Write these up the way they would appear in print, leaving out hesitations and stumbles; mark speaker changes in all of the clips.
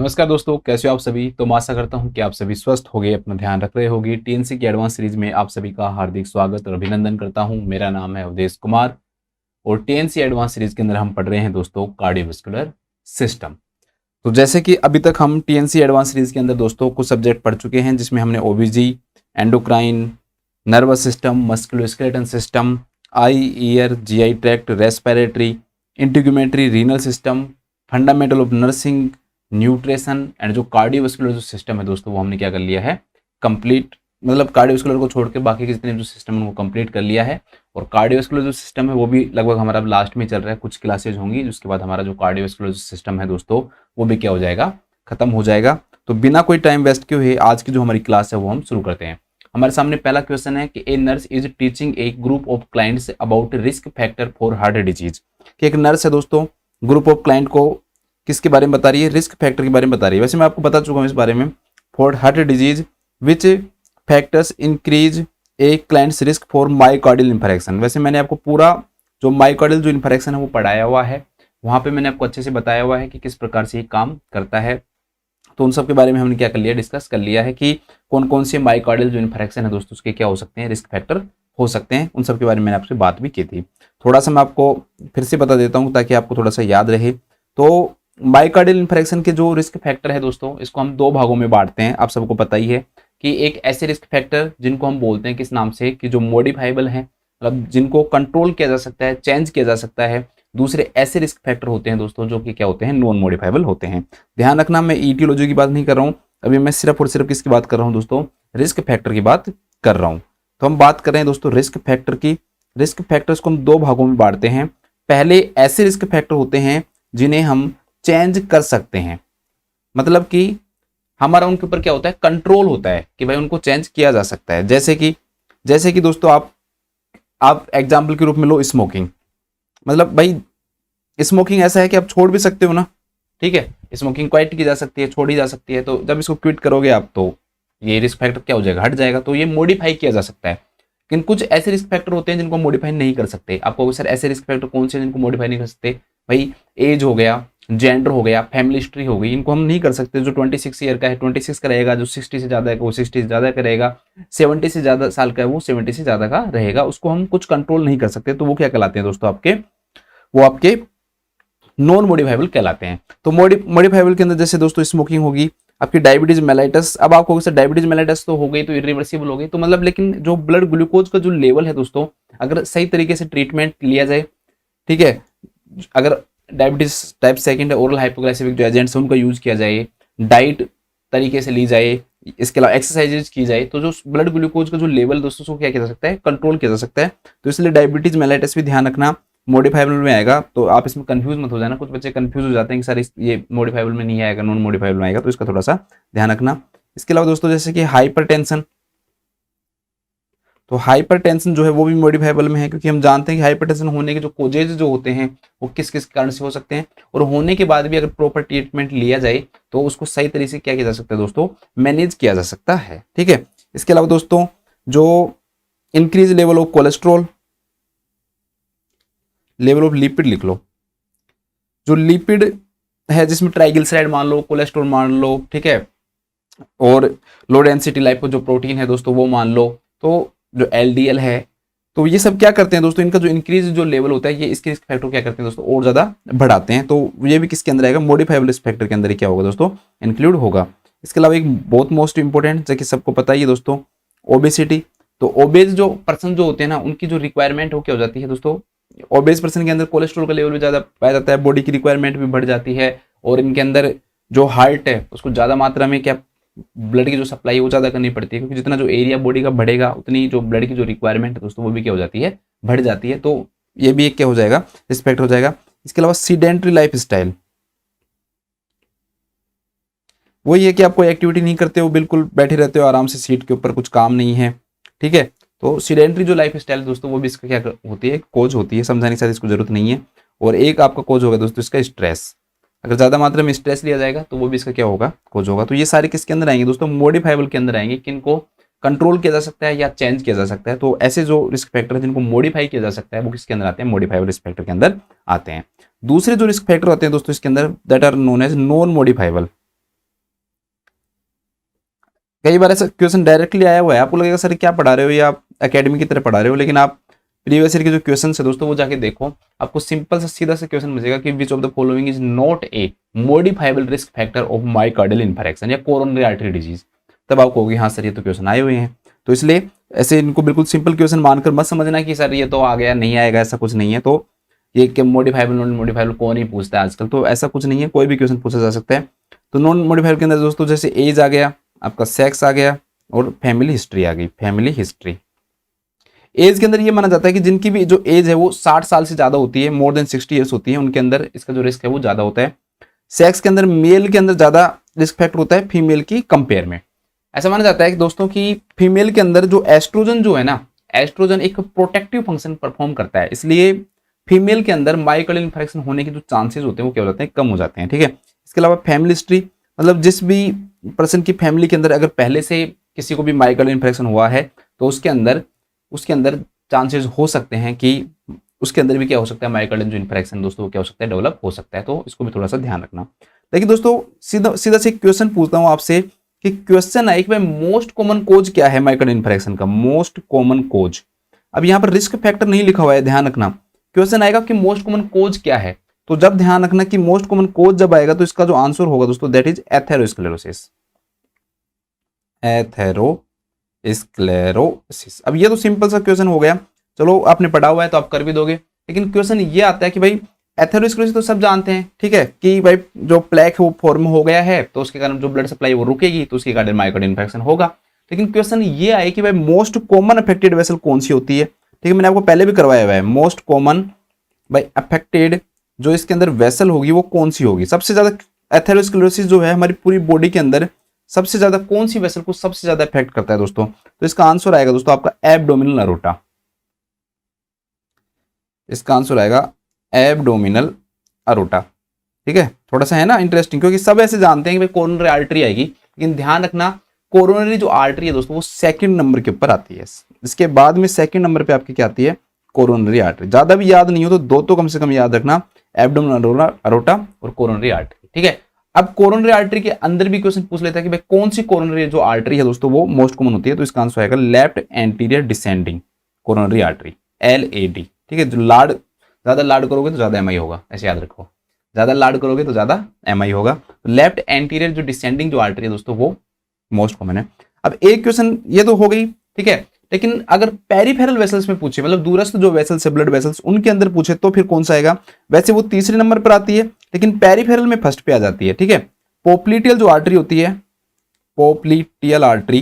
Speaker 1: नमस्कार दोस्तों, कैसे हो आप सभी। तो मैं आशा करता हूं कि आप सभी स्वस्थ होंगे, अपना ध्यान रख रहे होंगे। टीएनसी की एडवांस सीरीज में आप सभी का हार्दिक स्वागत और अभिनंदन करता हूं। मेरा नाम है अवधेश कुमार और टीएनसी एडवांस सीरीज के अंदर हम पढ़ रहे हैं दोस्तों कार्डियोवास्कुलर सिस्टम। तो जैसे कि अभी तक हम टीएनसी एडवांस सीरीज के अंदर दोस्तों कुछ सब्जेक्ट पढ़ चुके हैं, जिसमें हमने OBG, endocrine, nervous system, musculoskeletal system, eye ear GI tract, respiratory, integumentary, renal system, fundamental of nursing, nutrition and जो कार्डियोवास्कुलर जो सिस्टम है दोस्तों वो हमने क्या कर लिया है कंप्लीट। मतलब कार्डियोवास्कुलर को छोड़ के बाकी के जितने जो सिस्टम है उनको कंप्लीट कर लिया है। और कार्डियोवास्कुलर जो सिस्टम है वो भी लगभग हमारा लास्ट में चल रहा है, कुछ क्लासेज होंगी उसके बाद हमारा जो कार्डियोवास्कुलर जो सिस्टम है दोस्तों वो भी क्या हो जाएगा, खत्म हो जाएगा। तो बिना कोई टाइम वेस्ट किए हुए आज की जो हमारी क्लास है वो हम शुरू करते हैं। हमारे सामने पहला क्वेश्चन है कि a nurse is teaching A group of clients about risk factor for heart disease. कि एक नर्स है दोस्तों, ग्रुप ऑफ क्लाइंट को किसके बारे में बता रही है, रिस्क फैक्टर के बारे में बता रही है। वैसे मैं आपको बता चुका हूँ इस बारे में, for heart disease which factors increase a client's risk for myocardial infarction. वैसे मैंने आपको पूरा जो मायोकार्डियल जो इंफारेक्शन है वो पढ़ाया हुआ है, वहाँ पे मैंने आपको अच्छे से बताया हुआ है कि किस प्रकार से ये काम करता है। तो उन सब के बारे में हमने क्या कर लिया, डिस्कस कर लिया है कि कौन कौन से मायोकार्डियल जो इंफारेक्शन है दोस्तों उसके क्या हो सकते हैं, रिस्क फैक्टर हो सकते हैं। उन सब के बारे में मैंने आपसे बात भी की थी। थोड़ा सा मैं आपको फिर से बता देता हूँ ताकि आपको थोड़ा सा याद रहे। तो मायोकार्डियल इंफारेक्शन के जो रिस्क फैक्टर है दोस्तों, इसको हम दो भागों में बांटते हैं। आप सबको पता ही है कि एक ऐसे रिस्क फैक्टर जिनको हम बोलते हैं किस नाम से, कि जो मॉडिफाइबल हैं, मतलब जिनको कंट्रोल किया जा सकता है, चेंज किया जा सकता है। दूसरे ऐसे रिस्क फैक्टर होते हैं दोस्तों जो कि क्या होते हैं, नॉन मॉडिफाइबल होते हैं। ध्यान रखना, मैं ईटियोलॉजी की बात नहीं कर रहा हूँ अभी, मैं सिर्फ और सिर्फ किसकी बात कर रहा हूँ दोस्तों, रिस्क फैक्टर की बात कर रहा हूँ। तो हम बात कर रहे हैं दोस्तों रिस्क फैक्टर की। रिस्क फैक्टर्स को हम दो भागों में बांटते हैं। पहले ऐसे रिस्क फैक्टर होते हैं जिन्हें हम चेंज कर सकते हैं, मतलब कि हमारा उनके ऊपर क्या होता है, कंट्रोल होता है कि भाई उनको चेंज किया जा सकता है। जैसे कि दोस्तों आप एग्जाम्पल के रूप में लो स्मोकिंग। मतलब भाई स्मोकिंग ऐसा है कि आप छोड़ भी सकते हो ना, ठीक है, स्मोकिंग क्वाइट की जा सकती है, छोड़ी जा सकती है। तो जब इसको क्विट करोगे आप तो ये रिस्क फैक्टर क्या हो जाएगा, हट जाएगा। तो ये मॉडिफाई किया जा सकता है। लेकिन कुछ ऐसे रिस्क फैक्टर होते हैं जिनको मॉडिफाई नहीं कर सकते। आपको सर ऐसे रिस्क फैक्टर कौन से जिनको मॉडिफाई नहीं कर सकते, भाई एज हो गया, जेंडर हो गया, फैमिली हिस्ट्री हो गई, इनको हम नहीं कर सकते। जो 26 ईयर का है 26 का रहेगा, जो 60 से ज़्यादा है वो 60 से ज़्यादा का रहेगा, 70 से ज़्यादा साल का है वो 70 से ज़्यादा का रहेगा। उसको हम कुछ कंट्रोल नहीं कर सकते। तो वो क्या कहलाते हैं दोस्तों, आपके नॉन मॉडिफाइबल कहलाते हैं। तो मॉडिफाइबल के अंदर जैसे दोस्तों स्मोकिंग होगी, आपकी डायबिटीज मेलाइटस। अब आपको सर डायबिटीज मेलाइटस तो हो गई, तो इरिवर्सिबल हो गई, तो मतलब लेकिन जो ब्लड ग्लूकोज का जो लेवल है दोस्तों, अगर सही तरीके से ट्रीटमेंट लिया जाए, ठीक है, अगर डायबिटीज टाइप सेकंड है, ओरल हाइपोग्लाइसेमिक जो एजेंट्स है उनका यूज किया जाए, डाइट तरीके से ली जाए, इसके अलावा एक्सरसाइजेज की जाए, तो जो ब्लड ग्लूकोज का जो लेवल दोस्तों उसको क्या किया जा सकता है, कंट्रोल किया जा सकता है। तो इसलिए डायबिटीज मेलाइटस भी ध्यान रखना मॉडिफाइबल में आएगा। तो आप इसमें कंफ्यूज मत हो जाना, कुछ बच्चे कंफ्यूज हो जाते हैं कि सर ये मॉडिफाइबल में नहीं आएगा, नॉन मॉडिफाइबल में आएगा, तो इसका थोड़ा सा ध्यान रखना। इसके अलावा दोस्तों जैसे कि हाइपरटेंशन, तो हाइपरटेंशन जो है वो भी मॉडिफाइबल में है, क्योंकि हम जानते हैं कि हाइपरटेंशन होने के जो कोजेज जो होते हैं वो किस किस कारण से हो सकते हैं, और होने के बाद भी अगर प्रॉपर ट्रीटमेंट लिया जाए तो उसको सही तरीके से क्या किया जा सकता है दोस्तों, मैनेज किया जा सकता है, ठीक है। इसके अलावा दोस्तों जो increase level of cholesterol, level of lipid लिख लो, जो लिपिड है जिसमें ट्राइग्लिसराइड मान लो, कोलेस्ट्रॉल मान लो, ठीक है, और लो डेंसिटी लाइपो जो प्रोटीन है दोस्तों वो मान लो, तो जो एलडीएल है, तो ये सब क्या करते हैं दोस्तों, इनका जो इंक्रीज जो लेवल होता है ये इसके रिस्क फैक्टर क्या करते हैं दोस्तों, और ज्यादा बढ़ाते हैं। तो ये भी किसके अंदर आएगा, मॉडिफाइबल रिस्क फैक्टर के अंदर ही क्या होगा दोस्तों, इंक्लूड होगा। इसके अलावा एक बहुत मोस्ट इंपॉर्टेंट जो कि सबको पता ही है दोस्तों, ओबेसिटी। तो ओबेज जो पर्सन जो होते हैं ना, उनकी जो रिक्वायरमेंट हो क्या हो जाती है दोस्तों, ओबेज पर्सन के अंदर कोलेस्ट्रॉल का लेवल भी ज्यादा पाया जाता है, बॉडी की रिक्वायरमेंट भी बढ़ जाती है, और इनके अंदर जो हार्ट है उसको ज्यादा मात्रा में क्या ब्लड की जो सप्लाई है वो ज्यादा करनी पड़ती है, क्योंकि जितना जो एरिया बॉडी का बढ़ेगा उतनी जो ब्लड की जो रिक्वायरमेंट है दोस्तों वो भी क्या हो जाती है, बढ़ जाती है। तो ये भी एक क्या हो जाएगा, रिस्पेक्ट हो जाएगा। इसके अलावा सीडेंट्री लाइफ स्टाइल, वही है कि आप कोई एक्टिविटी नहीं करते हो, बिल्कुल बैठे रहते हो आराम से सीट के ऊपर, कुछ काम नहीं है, ठीक है। तो सीडेंट्री जो लाइफ स्टाइल दोस्तों वो भी इसका क्या होती है, कोज होती है, समझाने की शायद इसको जरूरत नहीं है। और एक आपका कोज होगा दोस्तों इसका स्ट्रेस, अगर ज्यादा मात्रा में स्ट्रेस लिया जाएगा तो वो भी इसका क्या होगा, कोज होगा। तो ये सारे किसके अंदर आएंगे दोस्तों, मॉडिफाइबल के अंदर आएंगे, किनको कंट्रोल किया जा सकता है या चेंज किया जा सकता है। तो ऐसे जो रिस्क फैक्टर है जिनको मॉडिफाई किया जा सकता है वो किसके अंदर आते हैं, मॉडिफाइबल रिस्क फैक्टर के अंदर आते हैं। दूसरे जो रिस्क फैक्टर होते हैं दोस्तों इसके अंदर, that are known as non modifiable. कई बार ऐसा क्वेश्चन डायरेक्टली आया हुआ है, आपको लगेगा सर क्या पढ़ा रहे हो, या आप एकेडमी की तरह पढ़ा रहे हो, लेकिन आप प्रीवियस ईयर के जो क्वेश्चन है दोस्तों वो जाके देखो, आपको सिंपल सा सीधा सा क्वेश्चन मिलेगा कि which of the following is not a modifiable risk factor of myocardial इन्फारेक्शन या कोरोनरी आर्टरी डिजीज। तब आपको होगी हाँ सर ये तो क्वेश्चन आए हुए हैं। तो इसलिए ऐसे इनको बिल्कुल सिंपल क्वेश्चन मानकर मत समझना कि सर ये तो आ गया नहीं आएगा, ऐसा कुछ नहीं है। तो ये मॉडिफाइबल नॉन मॉडिफाइबल कौन ही पूछता है आजकल, तो ऐसा कुछ नहीं है, कोई भी क्वेश्चन पूछा जा सकता है। तो नॉन मॉडिफाइबल के अंदर दोस्तों जैसे एज आ गया, आपका सेक्स आ गया और फैमिली हिस्ट्री आ गई। फैमिली हिस्ट्री एज के अंदर ये माना जाता है कि जिनकी भी जो एज है वो 60 साल से ज्यादा होती है, मोर देन 60 ईयर्स होती है, उनके अंदर इसका जो रिस्क है वो ज्यादा होता है। सेक्स के अंदर मेल के अंदर ज्यादा रिस्क फैक्टर होता है फीमेल की कंपेयर में। ऐसा माना जाता है कि दोस्तों की फीमेल के अंदर जो एस्ट्रोजन जो है ना, एस्ट्रोजन एक प्रोटेक्टिव फंक्शन परफॉर्म करता है, इसलिए फीमेल के अंदर मायोकार्डियल इन्फारेक्शन होने के जो चांसेस होते हैं वो क्या हो जाते हैं, कम हो जाते हैं। ठीक है, इसके अलावा फैमिली हिस्ट्री मतलब जिस भी पर्सन की फैमिली के अंदर अगर पहले से किसी को भी मायोकार्डियल इन्फारेक्शन हुआ है तो उसके अंदर चांसेस हो सकते हैं कि उसके अंदर भी क्या हो सकता है, मायोकार्डियल जो इन्फारेक्शन दोस्तों वो क्या हो सकता है, डेवलप हो सकता है। तो इसको भी थोड़ा सा ध्यान रखना। लेकिन दोस्तों सीधा सीधा से क्वेश्चन पूछता हूं आपसे कि क्वेश्चन है कि भाई मोस्ट कॉमन कोज क्या है मायोकार्डियल इन्फारेक्शन का, मोस्ट कॉमन कोज। अब यहाँ पर रिस्क फैक्टर नहीं लिखा हुआ है, ध्यान रखना। क्वेश्चन आएगा कि मोस्ट कॉमन कोज क्या है, तो जब ध्यान रखना कि मोस्ट कॉमन कोज जब आएगा तो इसका जो आंसर होगा दोस्तों दैट इज एथेरोस्क्लेरोसिस। एथेरोस्क्लेरोसिस। अब ये तो सिंपल सा क्वेश्चन हो गया, चलो आपने पढ़ा हुआ है तो आप कर भी दोगे। लेकिन क्वेश्चन ये आता है कि भाई एथेरोस्क्लेरोसिस तो सब जानते हैं, ठीक है, कि भाई जो प्लेक है वो फॉर्म हो गया है तो उसके कारण जो ब्लड सप्लाई वो रुकेगी तो उसके कारण मायोकार्डियल इन्फेक्शन होगा। लेकिन क्वेश्चन ये आए कि भाई मोस्ट कॉमन अफेक्टेड वेसल कौन सी होती है। ठीक है, मैंने आपको पहले भी करवाया हुआ है, मोस्ट कॉमन भाई अफेक्टेड जो इसके अंदर वेसल होगी वो कौन सी होगी। सबसे ज्यादा एथेरोस्क्लेरोसिस जो है हमारी पूरी बॉडी के अंदर सबसे ज्यादा कौन सी वेसल को सबसे ज्यादा इफेक्ट करता है दोस्तों, तो इसका आंसर आएगा दोस्तों आपका एब्डोमिनल अरोटा। इसका आंसर आएगा एब्डोमिनल अरोटा। ठीक है, थोड़ा सा है ना इंटरेस्टिंग, क्योंकि सब ऐसे जानते हैं कि भाई कोरोनरी आर्टरी आएगी, लेकिन ध्यान रखना कोरोनरी जो आर्टरी है दोस्तों वो सेकंड नंबर के ऊपर आती है। इसके बाद में सेकंड नंबर पे आपकी क्या आती है, कोरोनरी आर्टरी। ज्यादा भी याद नहीं हो तो दो तो कम से कम याद रखना, एब्डोमिनल अरोटा और कोरोनरी आर्टरी। ठीक है, अब कोरोनरी आर्टरी के अंदर भी क्वेश्चन पूछ लेता है कि भाई कौन सी कोरोनरी जो आर्टरी है दोस्तों वो मोस्ट कॉमन होती है, तो इसका आंसर आएगा left anterior descending coronary artery, LAD। ठीक है, जो ज्यादा लाड करोगे तो ज्यादा MI होगा, ऐसे याद रखो, ज्यादा लाड करोगे तो ज्यादा MI होगा। तो लेफ्ट एंटीरियर जो डिसेंडिंग जो आर्टरी है दोस्तों वो मोस्ट कॉमन है। अब एक क्वेश्चन ये तो हो गई, ठीक है, लेकिन अगर पेरिफेरल वेसल्स में पूछे, मतलब दूरस्थ जो वेसल्स है ब्लड वेसल्स उनके अंदर पूछे तो फिर कौन सा आएगा। वैसे वो तीसरे नंबर पर आती है लेकिन पेरिफेरल में फर्स्ट पे आ जाती है। ठीक है, पोप्लिटियल जो आर्टरी होती है, पोप्लिटियल आर्टरी,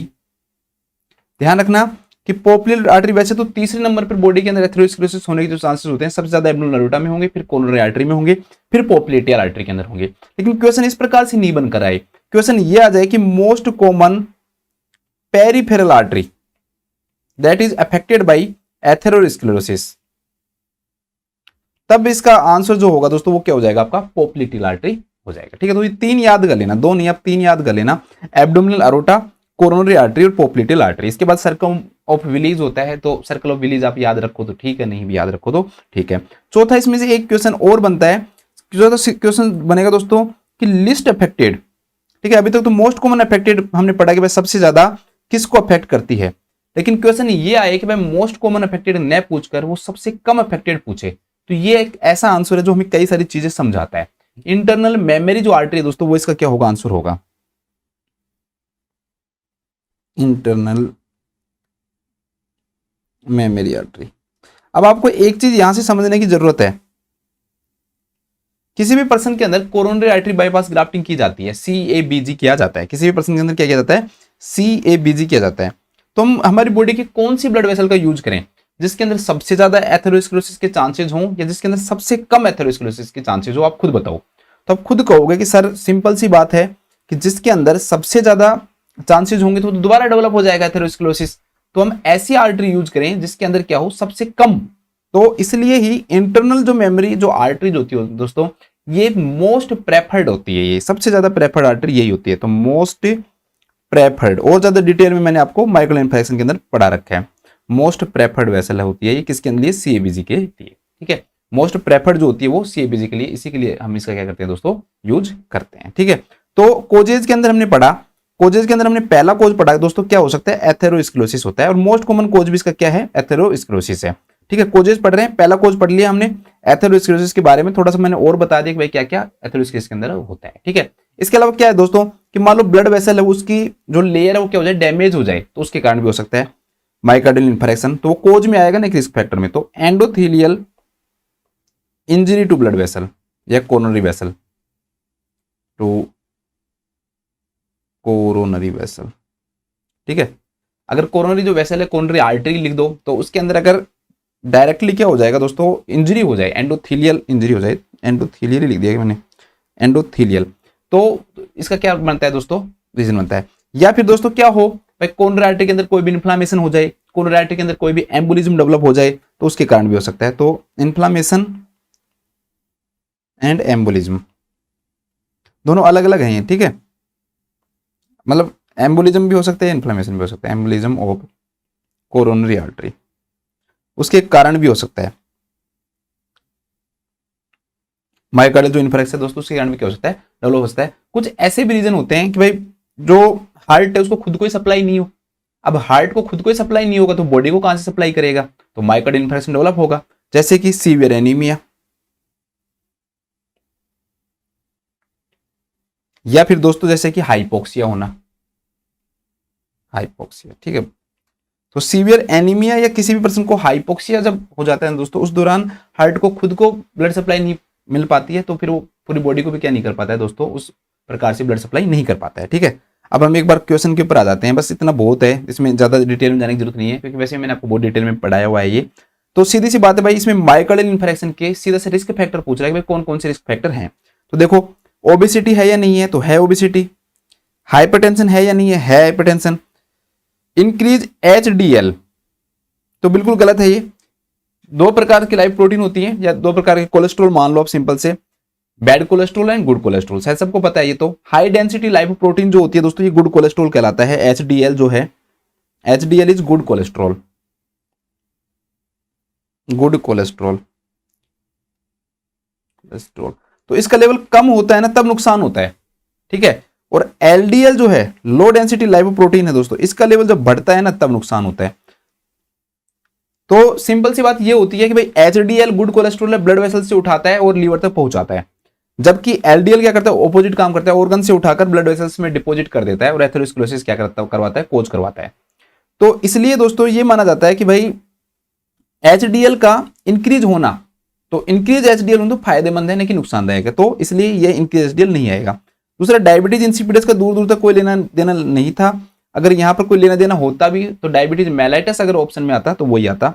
Speaker 1: ध्यान रखना कि पोप्लिटियल आर्टरी वैसे तो तीसरे नंबर पर बॉडी के अंदर एथेरोस्क्लेरोसिस होने के जो चांसेस होते हैं सबसे ज्यादा एब्डोमिनल अरोटा में होंगे, फिर कोरोनरी आर्टरी में होंगे, फिर पोप्लिटियल आर्टरी के अंदर होंगे। लेकिन क्वेश्चन इस प्रकार से नहीं बनकर आए, क्वेश्चन ये आ जाए कि most common peripheral artery that is affected by atherosclerosis, तब इसका आंसर जो होगा दोस्तों वो क्या हो जाएगा, आपका पोप्लिटियल आर्टरी हो जाएगा। ठीक है, तो ये तीन याद कर लेना, दो नहीं आप तीन याद कर लेना, एब्डोमिनल अरोटा, कोरोनरी आर्टरी और पोप्लिटियल आर्टरी। इसके बाद सर्कल ऑफ विलीज होता है, तो सर्कल ऑफ विलीज आप याद रखो तो ठीक है, नहीं भी याद रखो तो ठीक है। चौथा इसमें से एक क्वेश्चन और बनता है, चौथा क्वेश्चन बनेगा दोस्तों कि लिस्ट अफेक्टेड। ठीक है, अभी तक तो मोस्ट कॉमन अफेक्टेड हमने पढ़ा कि भाई सबसे ज्यादा किसको अफेक्ट करती है, लेकिन क्वेश्चन ये आए कि भाई मोस्ट कॉमन अफेक्टेड न पूछकर वो सबसे कम अफेक्टेड पूछे, तो ये एक ऐसा आंसर है जो हमें कई सारी चीजें समझाता है। इंटरनल मेमोरी जो आर्टरी है दोस्तों वो इसका क्या होगा, आंसर होगा इंटरनल मेमोरी आर्टरी। अब आपको एक चीज यहां से समझने की जरूरत है, किसी भी पर्सन के अंदर कोरोनरी आर्टरी बाईपास ग्राफ्टिंग की जाती है, CABG किया जाता है, किसी भी पर्सन के अंदर क्या किया जाता है, CABG किया जाता है। तो हम हमारी बॉडी की कौन सी ब्लड वेसल का यूज करें जिसके अंदर सबसे ज्यादा एथेरोस्क्लेरोसिस के चांसेस हों या जिसके अंदर सबसे कम एथेरोस्क्लेरोसिस के चांसेस हो, आप खुद बताओ। तो आप खुद कहोगे कि सर सिंपल सी बात है कि जिसके अंदर सबसे ज्यादा चांसेस होंगे तो दोबारा डेवलप हो जाएगा एथेरोस्क्लेरोसिस, तो हम ऐसी आर्टरी यूज करें जिसके अंदर क्या हो, सबसे कम। तो इसलिए ही इंटरनल जो मेमोरी जो आर्टरीज होती है दोस्तों ये मोस्ट प्रेफर्ड होती है, ये सबसे ज्यादा प्रेफर्ड आर्टरी यही होती है। तो मोस्ट प्रेफर्ड और ज्यादा डिटेल में मैंने आपको मायोकार्डियल इन्फारेक्शन के अंदर पढ़ा रखा है। मोस्ट प्रेफर्ड वेसल होती है ये, किसके लिए, CABG के लिए। ठीक है, मोस्ट प्रेफर्ड जो होती है वो CABG के लिए, इसी के लिए हम इसका क्या करते हैं दोस्तों, यूज करते हैं। ठीक है, तो कोजेज के अंदर हमने पढ़ा
Speaker 2: कोजेज के अंदर हमने पहला कोज पढ़ा दोस्तों, क्या हो सकता है, एथेरोस्क्लेरोसिस होता है, और मोस्ट कॉमन कोज भी इसका क्या है, एथेरोस्क्लेरोसिस है। ठीक है, कोजेज पढ़ रहे हैं, पहला कोज पढ़ लिया हमने। एथेरोस्क्लेरोसिस के बारे में थोड़ा सा मैंने और बता दिया कि भाई क्या क्या एथेरोस्क्लेरोसिस के अंदर होता है। ठीक है, इसके अलावा क्या है दोस्तों कि मान लो ब्लड वेसल है, उसकी जो लेयर है वो क्या हो जाए, डैमेज हो जाए, तो उसके कारण भी हो सकता है माइकार्डियल इन्फेक्शन, तो वो कोज में आएगा ना एक रिस्क फैक्टर में। तो endothelial injury to blood vessel या coronary vessel, to coronary vessel. ठीक है, अगर कोरोनरी जो वेसल है, कोरोनरी आर्टरी लिख दो, तो उसके अंदर अगर डायरेक्टली क्या हो जाएगा दोस्तों, इंजरी हो जाए, एंडोथेलियल इंजरी हो जाए, एंडोथेलियल ही लिख दिया मैंने, एंडोथेलियल, तो इसका क्या बनता है दोस्तों, रीजन बनता है। या फिर दोस्तों क्या हो भाई, कोरोनरी आर्टरी के अंदर कोई भी इन्फ्लामेशन हो जाए, कोरोनरी आर्टरी के अंदर कोई भी एम्बोलिज्म डेवलप हो जाए, तो उसके कारण भी हो सकता है। तो इन्फ्लामेशन एंड एम्बोलिज्म दोनों अलग अलग हैं। ठीक है, मतलब एम्बोलिज्म भी हो सकता है, इन्फ्लेमेशन भी हो सकता है, एम्बोलिज्म ऑफ कोरोनरी आर्टरी, उसके कारण भी हो सकता है। मायोकार्डियल जो इन्फ्रेक्शन है दोस्तों, उसके कारण भी क्या हो सकता है, डेवलप हो सकता है। कुछ ऐसे भी रीजन होते हैं कि भाई जो हार्ट है उसको खुद को ही सप्लाई नहीं हो। अब हार्ट को खुद को ही सप्लाई नहीं होगा तो बॉडी को कहां से सप्लाई करेगा, तो मायोकार्डियल इन्फ्रेक्शन डेवलप होगा, जैसे कि सीवियर एनीमिया, या फिर दोस्तों जैसे कि हाइपोक्सिया होना, हाइपोक्सिया। ठीक है, तो सीवियर एनीमिया या किसी भी पर्सन को हाइपोक्सिया जब हो जाता है दोस्तों, उस दौरान हार्ट को खुद को ब्लड सप्लाई नहीं मिल पाती है, तो फिर वो पूरी बॉडी को भी क्या नहीं कर पाता है दोस्तों, उस प्रकार से ब्लड सप्लाई नहीं कर पाता है। ठीक है, अब हम एक बार क्वेश्चन के ऊपर आ जाते हैं, बस इतना बहुत है, इसमें ज्यादा डिटेल में जाने की जरूरत नहीं है, क्योंकि वैसे मैंने आपको बहुत डिटेल में पढ़ाया हुआ है ये। तो सीधी सी बात है भाई, इसमें मायोकार्डियल इन्फेक्शन के सीधा से रिस्क फैक्टर पूछ रहा है कि भाई कौन कौन से रिस्क फैक्टर हैं। तो देखो, ओबेसिटी है या नहीं है, तो है ओबेसिटी। हाइपरटेंशन है या नहीं है हाइपरटेंशन। इंक्रीज एचडीएल, तो बिल्कुल गलत है ये। दो प्रकार की लाइव प्रोटीन होती है, या दो प्रकार के कोलेस्ट्रॉल मान लो आप सिंपल से, bad cholesterol and good cholesterol, शायद सबको पता है ये। तो हाई डेंसिटी लाइव प्रोटीन जो होती है दोस्तों, ये गुड कोलेस्ट्रॉल कहलाता है। एचडीएल जो है, HDL is good cholesterol, good cholesterol, तो इसका लेवल कम होता है ना तब नुकसान होता है। ठीक है, और एलडीएल जो है, लो डेंसिटी लाइव प्रोटीन है दोस्तों, इसका लेवल जब बढ़ता है ना तब नुकसान होता है। तो सिंपल सी बात ये होती है कि भाई एचडीएल गुड कोलेस्ट्रॉल है, ब्लड वेसल से उठाता है और लीवर तक पहुंचाता है, जबकि एलडीएल क्या करता है, ऑपोजिट काम करता है, ऑर्गन से उठाकर ब्लड वेसल्स में डिपॉजिट कर देता है, और एथेरोस्क्लेरोसिस क्या करवाता है, कोज करवाता है। तो इसलिए दोस्तों ये माना जाता है कि भाई एचडीएल का इंक्रीज होना, तो इंक्रीज एचडीएल होना तो फायदेमंद है, लेकिन नुकसानदायक है, तो इसलिए ये इंक्रीज एचडीएल नहीं आएगा। दूसरा, डायबिटीज इंसिपिडस का दूर दूर तक कोई लेना देना नहीं था। अगर यहां पर कोई लेना देना होता भी तो डायबिटीज मेलाइटस अगर ऑप्शन में आता तो वही आता।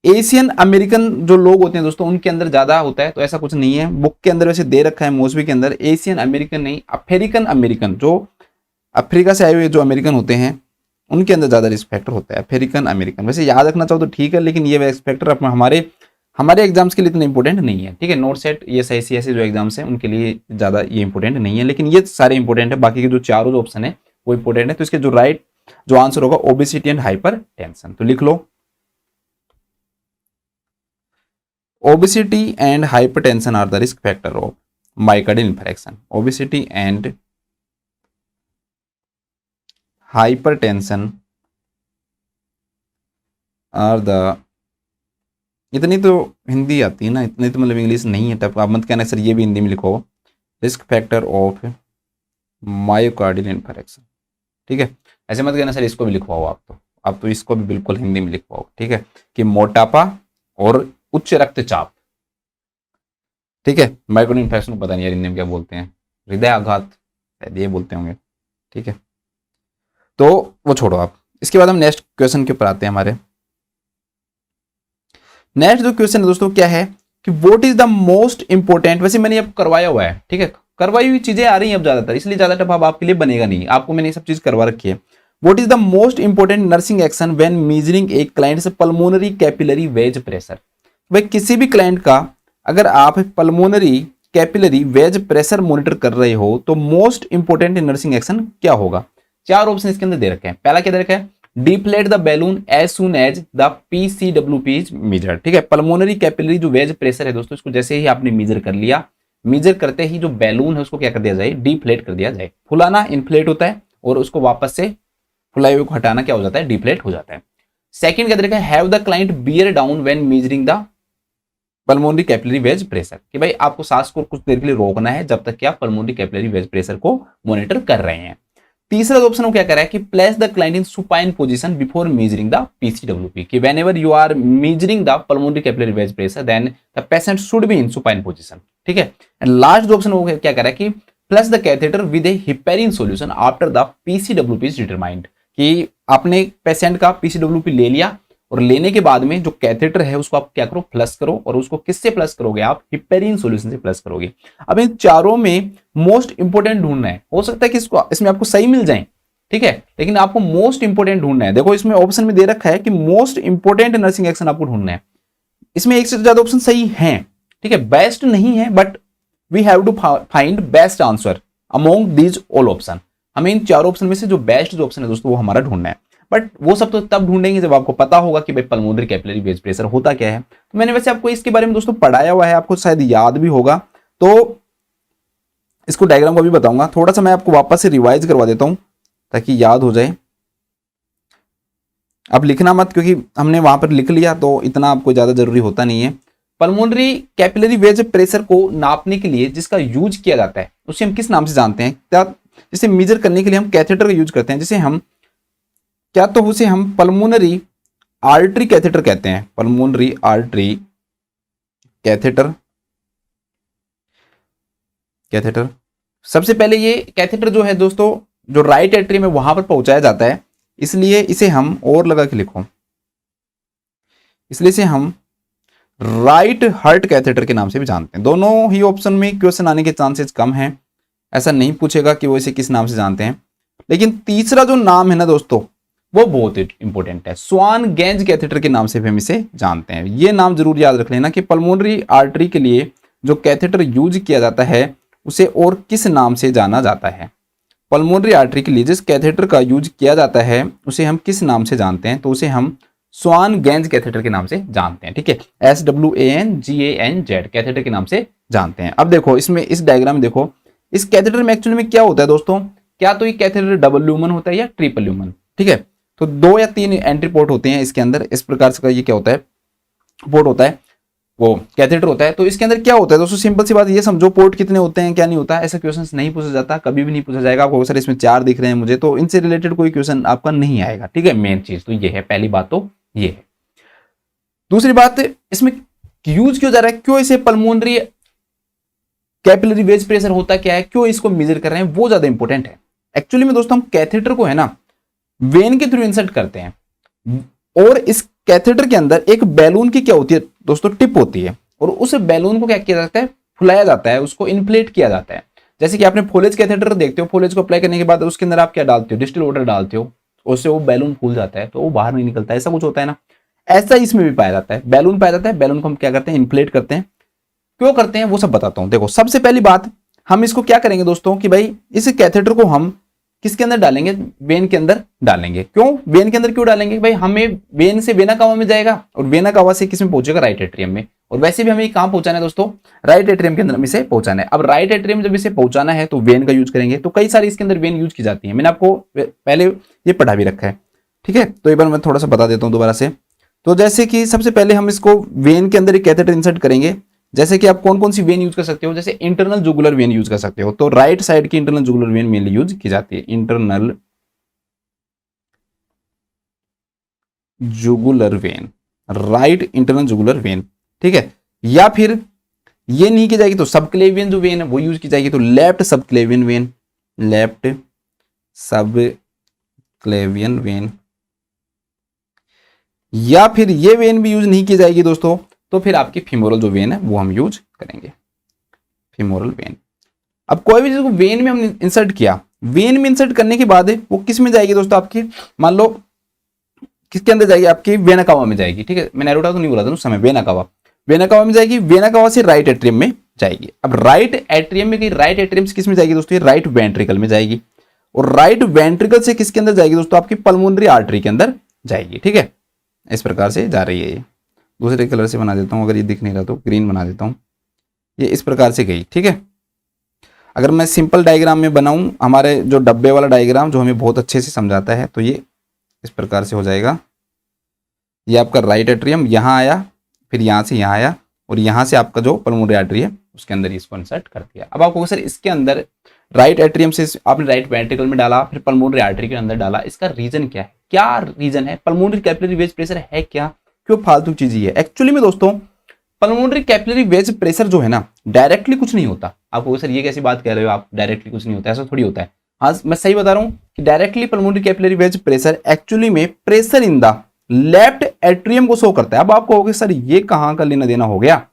Speaker 2: एशियन अमेरिकन जो लोग होते हैं दोस्तों, उनके अंदर ज्यादा होता है, तो ऐसा कुछ नहीं है। बुक के अंदर वैसे दे रखा है मोस्टली के अंदर, एशियन अमेरिकन नहीं, अफ्रीकन अमेरिकन, जो अफ्रीका से आए हुए जो अमेरिकन होते हैं उनके अंदर ज्यादा रिस्क फैक्टर होता है, अफ्रीकन अमेरिकन। वैसे याद रखना चाहो तो ठीक है, लेकिन ये रिस्क फैक्टर हमारे एग्जाम्स के लिए इतना इंपॉर्टेंट नहीं है। ठीक है, नोट सेट ये ऐसे जो एग्जाम्स हैं उनके लिए ज्यादा ये इंपॉर्टेंट नहीं है, लेकिन ये सारे इंपॉर्टेंट है। बाकी के जो चारों जो ऑप्शन है वो इंपॉर्टेंट है। तो इसके जो आंसर होगा ओबेसिटी एंड हाइपर टेंशन, तो लिख लो obesity and hypertension are the risk factor of myocardial infection. Obesity and hypertension are the, इतनी तो हिंदी आती है ना, इतनी तो मतलब इंग्लिश नहीं है टफ, आप मत कहना सर ये भी हिंदी में लिखो, risk factor of myocardial infection. ठीक है, ऐसे मत कहना सर इसको भी लिखवाओ, आप तो इसको भी बिल्कुल हिंदी में लिखवाओ। ठीक है, कि मोटापा और उच्च रक्तचाप। ठीक है, मायोकार्डियल इन्फेक्शन को पता नहीं यार हिंदी में क्या बोलते हैं, हृदय आघात शायद ये बोलते होंगे। ठीक है, तो वो छोड़ो आप। इसके बाद हम नेक्स्ट क्वेश्चन के ऊपर आते हैं। हमारे नेक्स्ट जो क्वेश्चन है दोस्तों क्या है कि what is the most important, वैसे मैंने अब करवाया हुआ है, ठीक है, करवाई हुई चीजें आ रही हैं अब ज्यादातर, इसलिए ज्यादा टफ अब आपके लिए बनेगा नहीं, आपको मैंने ये सब चीज करवा रखी है। What is the most important nursing action when measuring a client's pulmonary capillary wedge pressure. भाई किसी भी क्लाइंट का अगर आप pulmonary capillary wedge pressure monitor कर रहे हो तो मोस्ट इंपोर्टेंट नर्सिंग एक्शन क्या होगा। चार ऑप्शन इसके अंदर दे रखे हैं। पहला क्या दे रखा है, deflate the balloon as soon as the PCWP is measure. ठीक है, पल्मोनरी कैपिलरी जो वेज प्रेशर है दोस्तों, इसको जैसे ही आपने मेजर कर लिया, मेजर करते ही जो बैलून है उसको क्या कर दिया जाए, डिफ्लेट कर दिया जाए। फुलाना इन्फ्लेट होता है
Speaker 1: और उसको वापस से फुलाए हुए को हटाना क्या हो जाता है, डिप्लेट हो जाता है। सेकंड क्या तरीका है, have the client bear down when measuring the pulmonary capillary wedge pressure, कि भाई आपको सांस को कुछ देर के लिए रोकना है जब तक कि आप पल्मोनरी कैपिलरी वेज प्रेशर को मॉनिटर कर रहे हैं। तीसरा ऑप्शन वो क्या कर रहा है कि place the client in supine position before measuring the PCWP, कि whenever you are measuring the pulmonary capillary wedge pressure then the patient should be in supine position, ठीक है। एंड लास्ट ऑप्शन वो क्या कर रहा है कि plus the catheter with a heparin solution after the PCWP is determined, कि आपने पेशेंट का पीसीडब्ल्यूपी ले लिया और लेने के बाद में जो कैथेटर है उसको आप क्या करो, प्लस करो, और उसको किससे प्लस करोगे, आप हिपेरिन सॉल्यूशन से प्लस करोगे। अब इन चारों में मोस्ट इंपोर्टेंट ढूंढना है, हो सकता है कि इसमें आपको सही मिल जाए, ठीक है, लेकिन आपको मोस्ट इंपोर्टेंट ढूंढना है। देखो इसमें ऑप्शन में दे रखा है कि मोस्ट इंपोर्टेंट नर्सिंग एक्शन आपको ढूंढना है। इसमें एक से ज्यादा ऑप्शन सही है, ठीक है, बेस्ट नहीं है, but we have to find best answer among these all option. हमें इन चारों ऑप्शन में से जो बेस्ट जो ऑप्शन है दोस्तों वो हमारा ढूंढना है, बट वो सब तो तब ढूंढेंगे जब आपको पता होगा कि भाई पल्मोनरी कैपिलरी वेज प्रेशर होता क्या है। तो मैंने वैसे आपको इसके बारे में दोस्तों पढ़ाया हुआ है, आपको शायद याद भी होगा, तो इसको डायग्राम को भी बताऊंगा। थोड़ा सा मैं आपको वापस से रिवाइज करवा देता हूं ताकि याद हो जाए। अब लिखना मत, क्योंकि हमने वहां पर लिख लिया तो इतना आपको ज्यादा जरूरी होता नहीं है। पल्मोनरी कैपिलरी वेज प्रेशर को नापने के लिए जिसका यूज किया जाता है उसे हम किस नाम से जानते हैं, क्या जिसे मेजर करने के लिए हम कैथेटर का यूज करते हैं, जिसे हम क्या तो उसे हम पल्मोनरी आर्टरी कैथेटर कहते हैं, पल्मोनरी आर्टरी कैथेटर। कैथेटर सबसे पहले ये कैथेटर जो है दोस्तों जो राइट एट्रियम में वहां पर पहुंचाया जाता है, इसलिए इसे हम और लगा के लिखो, इसलिए इसे हम राइट हार्ट कैथेटर के नाम से भी जानते हैं। दोनों ही ऑप्शन में क्वेश्चन आने के चांसेस कम हैं, ऐसा नहीं पूछेगा कि वो इसे किस नाम से जानते हैं। लेकिन तीसरा जो नाम है ना दोस्तों वो बहुत इंपॉर्टेंट है, स्वान गेंज कैथेटर के नाम से भी हम इसे जानते हैं। ये नाम जरूर याद रख लेना कि पल्मोनरी आर्टरी के लिए जो कैथेटर यूज किया जाता है उसे और किस नाम से जाना जाता है। पल्मोनरी आर्टरी के लिए जिस कैथेटर का यूज किया जाता है उसे हम किस नाम से जानते हैं, तो उसे हम स्वान गेंज कैथेटर के नाम से जानते हैं, ठीक है, SWANGANZ कैथेटर के नाम से जानते हैं। अब देखो इसमें इस डायग्राम में देखो, इस कैथेटर में एक्चुअली में क्या होता है दोस्तों, क्या तो ये कैथेटर डबल ल्यूमन होता है या ट्रिपल ल्यूमन, ठीक है, तो 2 या 3 एंट्री पोर्ट होते हैं इसके अंदर। इस प्रकार से ये क्या होता है, पोर्ट होता है, वो कैथेटर होता है। तो इसके अंदर क्या होता है दोस्तों, सिंपल सी बात ये समझो, पोर्ट कितने होते हैं क्या नहीं होता, ऐसा क्वेश्चन नहीं पूछा जाता, कभी भी नहीं पूछा जाएगा। आपको सर इसमें 4 दिख रहे हैं मुझे, तो इनसे रिलेटेड कोई क्वेश्चन आपका नहीं आएगा, ठीक है। मेन चीज तो ये है, पहली बात तो ये है। दूसरी बात, इसमें यूज क्यों जा रहा है, क्यों इसे पल्मोनरी कैपिलरी वेज प्रेशर होता क्या है, क्यों इसको मेजर कर रहे हैं, वो ज्यादा इंपॉर्टेंट है। एक्चुअली में दोस्तों हम कैथेटर को है ना वेन के थ्रू इंसर्ट करते हैं, और इस कैथेटर के अंदर एक बैलून की क्या होती है दोस्तों, टिप होती है, और उस बैलून को क्या किया जाता है, फुलाया जाता है, उसको इन्फ्लेट किया जाता है। जैसे कि आपने फोलेज कैथेटर देखते हो, फोलेज को अप्लाई करने के बाद उसके अंदर आप क्या डालते हो, डिस्टिल वाटर डालते हो, उससे वो बैलून फूल जाता है, तो वो बाहर नहीं निकलता है, ऐसा कुछ होता है ना। ऐसा इसमें भी पाया जाता है, बैलून पाया जाता है, बैलून को हम क्या करते हैं, इन्फ्लेट करते हैं। क्यों करते हैं वो सब बताता हूं। देखो सबसे पहली बात, हम इसको क्या करेंगे दोस्तों कि भाई इस कैथेटर को हम किसके अंदर डालेंगे, वेन के अंदर डालेंगे। क्यों वेन के अंदर क्यों डालेंगे, भाई हमें वेन से वेना कावा में जाएगा, और वेना कावा से किस में पहुंचेगा, राइट एट्रियम में। और वैसे भी हमें कहां पहुंचाना है दोस्तों, राइट एट्रियम के अंदर हमें इसे पहुंचाना है। अब राइट एट्रियम जब इसे पहुंचाना है तो वेन का यूज करेंगे, तो कई सारी इसके अंदर वेन यूज की जाती है, मैंने आपको पहले ये पढ़ा भी रखा है, ठीक है। तो एक बार मैं थोड़ा सा बता देता हूं दोबारा से। तो जैसे कि सबसे पहले हम इसको वेन के अंदर एक कैथेटर इंसर्ट करेंगे। जैसे कि आप कौन कौन सी वेन यूज कर सकते हो, जैसे इंटरनल जुगुलर वेन यूज कर सकते हो, तो राइट साइड की internal jugular vein mainly use की जाती है, internal jugular vein, right internal jugular vein, ठीक है। या फिर ये नहीं की जाएगी तो सबक्लेवियन जो वेन है वो यूज की जाएगी, तो left subclavian vein, left subclavian vein. या फिर ये वेन भी यूज नहीं की जाएगी दोस्तों, तो फिर आपकी फीमोरल जो वेन है वो हम यूज करेंगे, फीमोरल वेन। अब कोई भी चीज को वेन में हम इंसर्ट किया, वेन में इंसर्ट करने के बाद वो किस में जाएगी दोस्तों, आपकी मान लो किसके अंदर जाएगी, आपकी वेना कावा में जाएगी, ठीक है। मैंने एरोटा तो नहीं बोला था उस समय, वेना कावा, वेना कावा में जाएगी, वेना कावा से राइट एट्रियम में जाएगी। अब राइट एट्रियम में गई, राइट एट्रियम से किस में जाएगी दोस्तों, राइट वेंट्रिकल में जाएगी, और राइट वेंट्रिकल से किसके अंदर जाएगी दोस्तों, आपकी पल्मोनरी आर्टरी के अंदर जाएगी, ठीक है। इस प्रकार से जा रही है। ये दूसरे कलर से बना देता हूं, अगर ये दिख नहीं रहा तो ग्रीन बना देता हूं। ये इस प्रकार से गई, ठीक है।
Speaker 2: अगर मैं सिंपल डायग्राम में बनाऊं, हमारे जो डब्बे वाला डायग्राम जो हमें बहुत अच्छे से समझाता है, तो ये इस प्रकार से हो जाएगा। ये आपका राइट एट्रियम यहाँ आया, फिर यहाँ से यहाँ आया, और यहाँ से आपका जो पल्मोनरी आर्टरी है उसके अंदर इसको इंसर्ट कर दिया। अब आपको सर इसके अंदर राइट एट्रियम से आपने राइट वेंट्रिकल में डाला, फिर पल्मोनरी आर्टरी के अंदर डाला, इसका रीजन क्या है? क्या रीजन है? पल्मोनरी कैपिलरी वेज प्रेशर है क्या? क्यों फालतू चीज ही है? एक्चुअली में दोस्तों पल्मोनरी कैपिलरी वेज प्रेशर जो है ना, डायरेक्टली कुछ नहीं होता। आपको सर ये कैसी बात कह रहे हो आप, डायरेक्टली कुछ नहीं होता? ऐसा थोड़ी होता है। हाँ, मैं सही बता रहा हूँ कि directly pulmonary capillary wedge pressure actually में pressure in the left atrium को शो करता है। अब आप कहोगे सर ये कहां का लेना देना हो गया?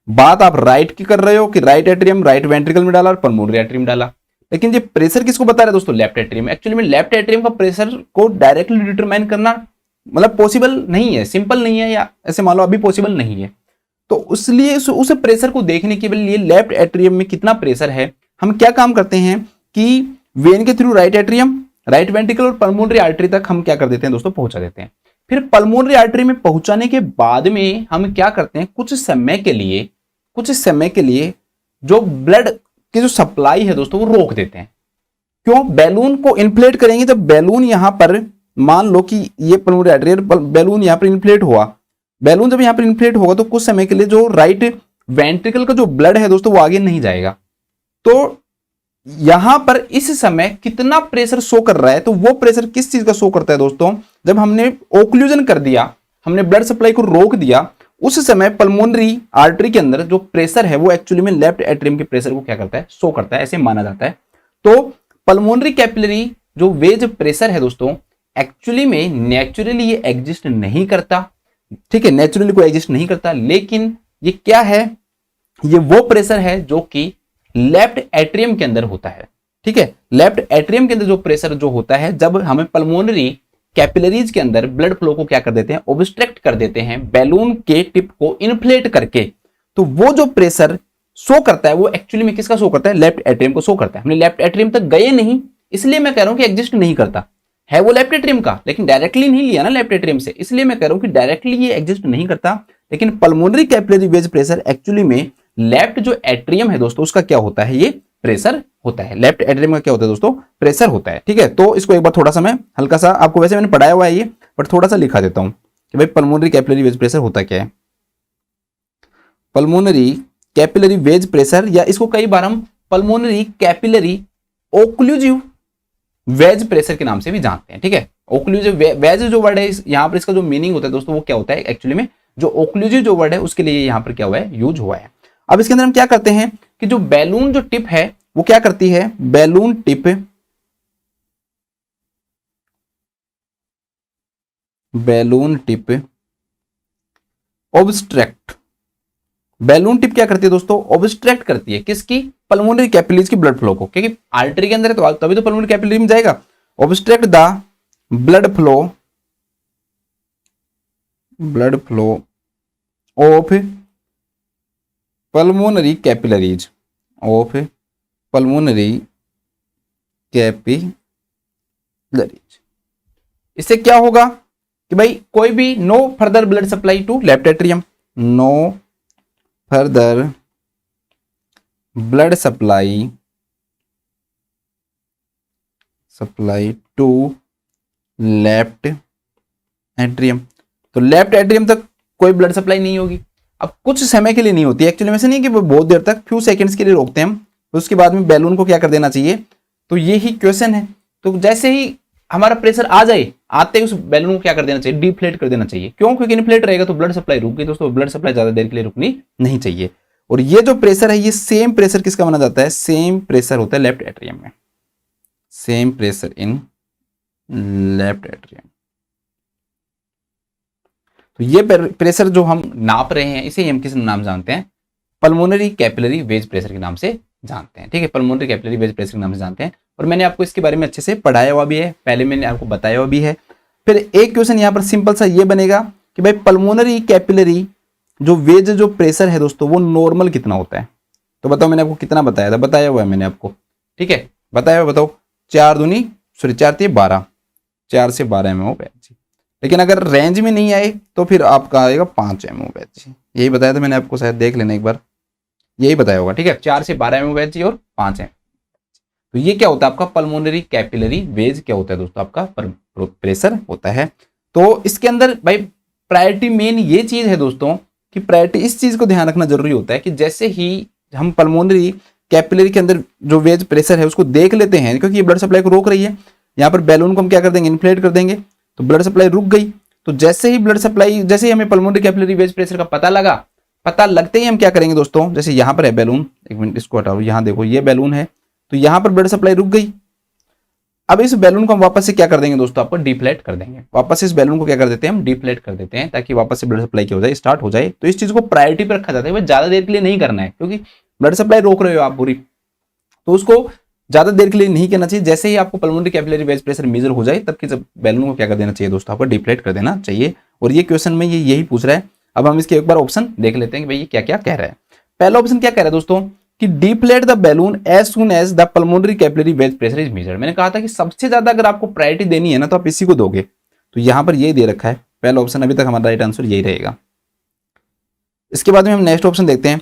Speaker 2: बात आप राइट की कर रहे हो कि राइट एट्रियम राइट वेंट्रिकल में डाला और पल्मोनरी एट्रियम डाला, लेकिन ये प्रेशर किसको बता रहा है दोस्तों? Left atrium. एक्चुअली में लेफ्ट एट्रियम का प्रेशर को डायरेक्टली डिटरमाइन करना मतलब पॉसिबल नहीं है, सिंपल नहीं है, या ऐसे मान लो अभी पॉसिबल नहीं है। तो इसलिए उस प्रेशर को देखने के लिए लेफ्ट एट्रियम में कितना प्रेशर है, हम क्या काम करते हैं कि वेन के through right atrium right ventricle और पल्मोनरी आर्टरी तक हम क्या कर देते हैं दोस्तों? पहुंचा देते हैं। फिर पल्मोनरी आर्टरी में पहुंचाने के बाद में हम क्या करते हैं, कुछ समय के लिए जो ब्लड की जो सप्लाई है दोस्तों वो रोक देते हैं। क्यों? बैलून को इन्फ्लेट करेंगे। जब बैलून यहां पर मान लो कि ये पल्मोनरी आर्टरी बैलून यहां पर इन्फ्लेट हुआ, बैलून जब यहां पर इन्फ्लेट होगा तो कुछ समय के लिए जो राइट वेंट्रिकल का जो ब्लड है दोस्तों वो आगे नहीं जाएगा। तो यहां पर इस समय कितना प्रेशर शो कर रहा है, तो वो प्रेशर किस चीज का शो करता है दोस्तों? जब हमने ओक्लूजन कर दिया, हमने ब्लड सप्लाई को रोक दिया, उस समय पल्मोनरी आर्टरी के अंदर जो प्रेशर है वो एक्चुअली में लेफ्ट एट्रियम के प्रेशर को क्या करता है? शो करता है, ऐसे माना जाता है। तो पल्मोनरी कैपिलरी जो वेज प्रेशर है दोस्तों, एक्चुअली में नेचुरली ये एग्जिस्ट नहीं करता, ठीक है, नेचुरली कोई एग्जिस्ट नहीं करता, लेकिन ये क्या है? ये वो प्रेशर है जो कि लेफ्ट एट्रियम के अंदर होता है, ठीक है। लेफ्ट एट्रियम के अंदर जो प्रेशर जो होता है, जब हमें पल्मोनरी कैपिलरीज के अंदर ब्लड फ्लो को क्या कर देते हैं? ऑब्स्ट्रक्ट कर देते हैं बैलून के टिप को इन्फ्लेट करके, तो वो जो प्रेशर शो करता है वो एक्चुअली में किसका शो करता है? लेफ्ट एट्रियम को शो करता है। हमने लेफ्ट एट्रियम तक गए नहीं, इसलिए मैं कह रहा हूं कि एग्जिस्ट नहीं करता है वो लेफ्ट एट्रियम का, लेकिन डायरेक्टली नहीं लिया ना लेफ्ट एट्रियम से, इसलिए मैं कह रहा हूं कि डायरेक्टली ये एग्जिस्ट नहीं करता। लेकिन pulmonary capillary wedge pressure actually में लेफ्ट जो एट्रियम है दोस्तों उसका क्या होता है? ये प्रेशर होता है। लेफ्ट एट्रियम का क्या होता है दोस्तों? प्रेशर होता है, ठीक है। तो इसको एक बार थोड़ा सा मैं हल्का सा, आपको वैसे मैंने पढ़ाया हुआ है ये, बट थोड़ा सा लिखा देता हूं कि भाई पल्मोनरी कैपिलरी वेज प्रेशर होता क्या है। पल्मोनरी कैपिलरी वेज प्रेशर, या इसको कई बार हम pulmonary capillary occlusive wedge pressure के नाम से भी जानते हैं, ठीक है। ओक्लूसिव वेज जो वर्ड है यहाँ पर, इसका जो मीनिंग होता है दोस्तों वो क्या होता है? एक्चुअली में जो ओक्लूसिव जो वर्ड है उसके लिए यहाँ पर क्या हुआ है? यूज हुआ है। अब इसके अंदर हम क्या करते हैं कि जो बैलून जो टिप है वो क्या करती है? Balloon tip obstruct, balloon tip क्या करती है दोस्तों? ऑब्स्ट्रक्ट करती है किसकी? पल्मोनरी कैपिलरीज की ब्लड फ्लो को, क्योंकि आर्टरी के अंदर है तो तभी तो पल्मोनरी कैपिलरी में जाएगा। Obstruct the blood flow of pulmonary capillaries इससे क्या होगा कि भाई कोई भी no further blood supply to left atrium, no further blood supply to left atrium, तो लेफ्ट एट्रियम तक कोई ब्लड सप्लाई नहीं होगी। अब कुछ समय के लिए नहीं होती एक्चुअली, में से नहीं कि वो बहुत देर तक, फ्यू सेकंड्स के लिए रोकते हैं हम, तो उसके बाद में बैलून को क्या कर देना चाहिए? तो ये ही क्वेश्चन है। तो जैसे ही हमारा प्रेशर आ जाए, आते ही उस बैलून को क्या कर देना चाहिए? डिफ्लेट कर देना चाहिए। क्यों? क्योंकि इन्फ्लेट रहेगा तो ब्लड सप्लाई रुक गई दोस्तों, ब्लड सप्लाई ज्यादा देर के लिए रुकनी नहीं चाहिए। और ये जो प्रेशर है, ये सेम प्रेशर किसका माना जाता है? सेम प्रेशर होता है लेफ्ट एट्रियम में, same pressure in left atrium. तो ये प्रेशर जो हम नाप रहे हैं इसे हम किस नाम जानते हैं? पल्मोनरी कैपिलरी वेज प्रेशर के नाम से जानते हैं, ठीक है। पल्मोनरी कैपिलरी वेज प्रेशर के नाम से जानते हैं, और मैंने आपको इसके बारे में अच्छे से पढ़ाया हुआ भी है, पहले मैंने आपको बताया हुआ भी है। फिर एक क्वेश्चन यहाँ पर सिंपल सा ये बनेगा कि भाई पल्मोनरी कैपिलरी जो वेज जो प्रेशर है दोस्तों वो नॉर्मल कितना होता है? तो बताओ, मैंने आपको कितना बताया था? बताया हुआ है मैंने आपको, ठीक है, बताया हुआ। बताओ, 4 3 12, 4 से 12 mm OH। लेकिन अगर रेंज में नहीं आए तो फिर आपका आएगा 5 mm OH। यही बताया था मैंने आपको, शायद देख लेना एक बार, यही बताया होगा, ठीक है। 4 से 12 mm OH और
Speaker 1: 5 है। तो ये क्या होता है आपका पल्मोनरी कैपिलरी वेज क्या होता है दोस्तों, आपका प्रेशर होता है। तो इसके अंदर भाई प्रायोरिटी मेन ये चीज है दोस्तों कि प्रायोरिटी इस चीज को ध्यान रखना जरूरी होता है कि जैसे ही हम पल्मोनरी कैपिलरी के अंदर जो वेज प्रेशर है उसको देख लेते हैं, क्योंकि ये ब्लड सप्लाई को रोक रही है, यहाँ पर बैलून को हम क्या कर देंगे, इन्फ्लेट कर देंगे, तो ब्लड सप्लाई रुक गई। तो जैसे ही ब्लड सप्लाई, जैसे ही हमें पल्मोनरी कैपिलरी वेज प्रेशर का पता लगते ही हम क्या करेंगे दोस्तों, जैसे यहाँ पर है बैलून, एक मिनट इसको हटाओ, यहाँ देखो ये बैलून है, तो यहाँ पर ब्लड सप्लाई रुक गई। अब इस बैलून को हम वापस से क्या कर देंगे दोस्तों, आपको डिफ्लेट कर देंगे, वापस इस बैलून को क्या कर देते हैं हम, डिफ्लेट कर देते हैं, ताकि वापस से ब्लड सप्लाई क्या हो जाए, स्टार्ट हो जाए। तो इस चीज को प्रायोरिटी पर रखा जाता है, ज्यादा देर के लिए नहीं करना है, क्योंकि ब्लड सप्लाई रोक रहे हो आप पूरी, तो उसको ज्यादा देर के लिए नहीं करना चाहिए। जैसे ही आपको pulmonary capillary wedge pressure measure हो जाए, तब की जब बैलून को क्या कर देना चाहिए दोस्तों, आपको डिफ्लेट कर देना चाहिए। और ये क्वेश्चन में ये यही पूछ रहा है। अब हम इसके एक बार ऑप्शन देख लेते हैं कि भाई ये क्या क्या कह रहा है। पहला ऑप्शन क्या कह रहा है दोस्तों कि deflate the balloon as soon as the pulmonary capillary wedge pressure is measured. मैंने कहा था कि सबसे ज्यादा अगर आपको प्रायोरिटी देनी है ना, तो आप इसी को दोगे, तो यहां पर यही दे रखा है पहला ऑप्शन, अभी तक हमारा राइट आंसर यही रहेगा। इसके बाद में हम नेक्स्ट ऑप्शन देखते हैं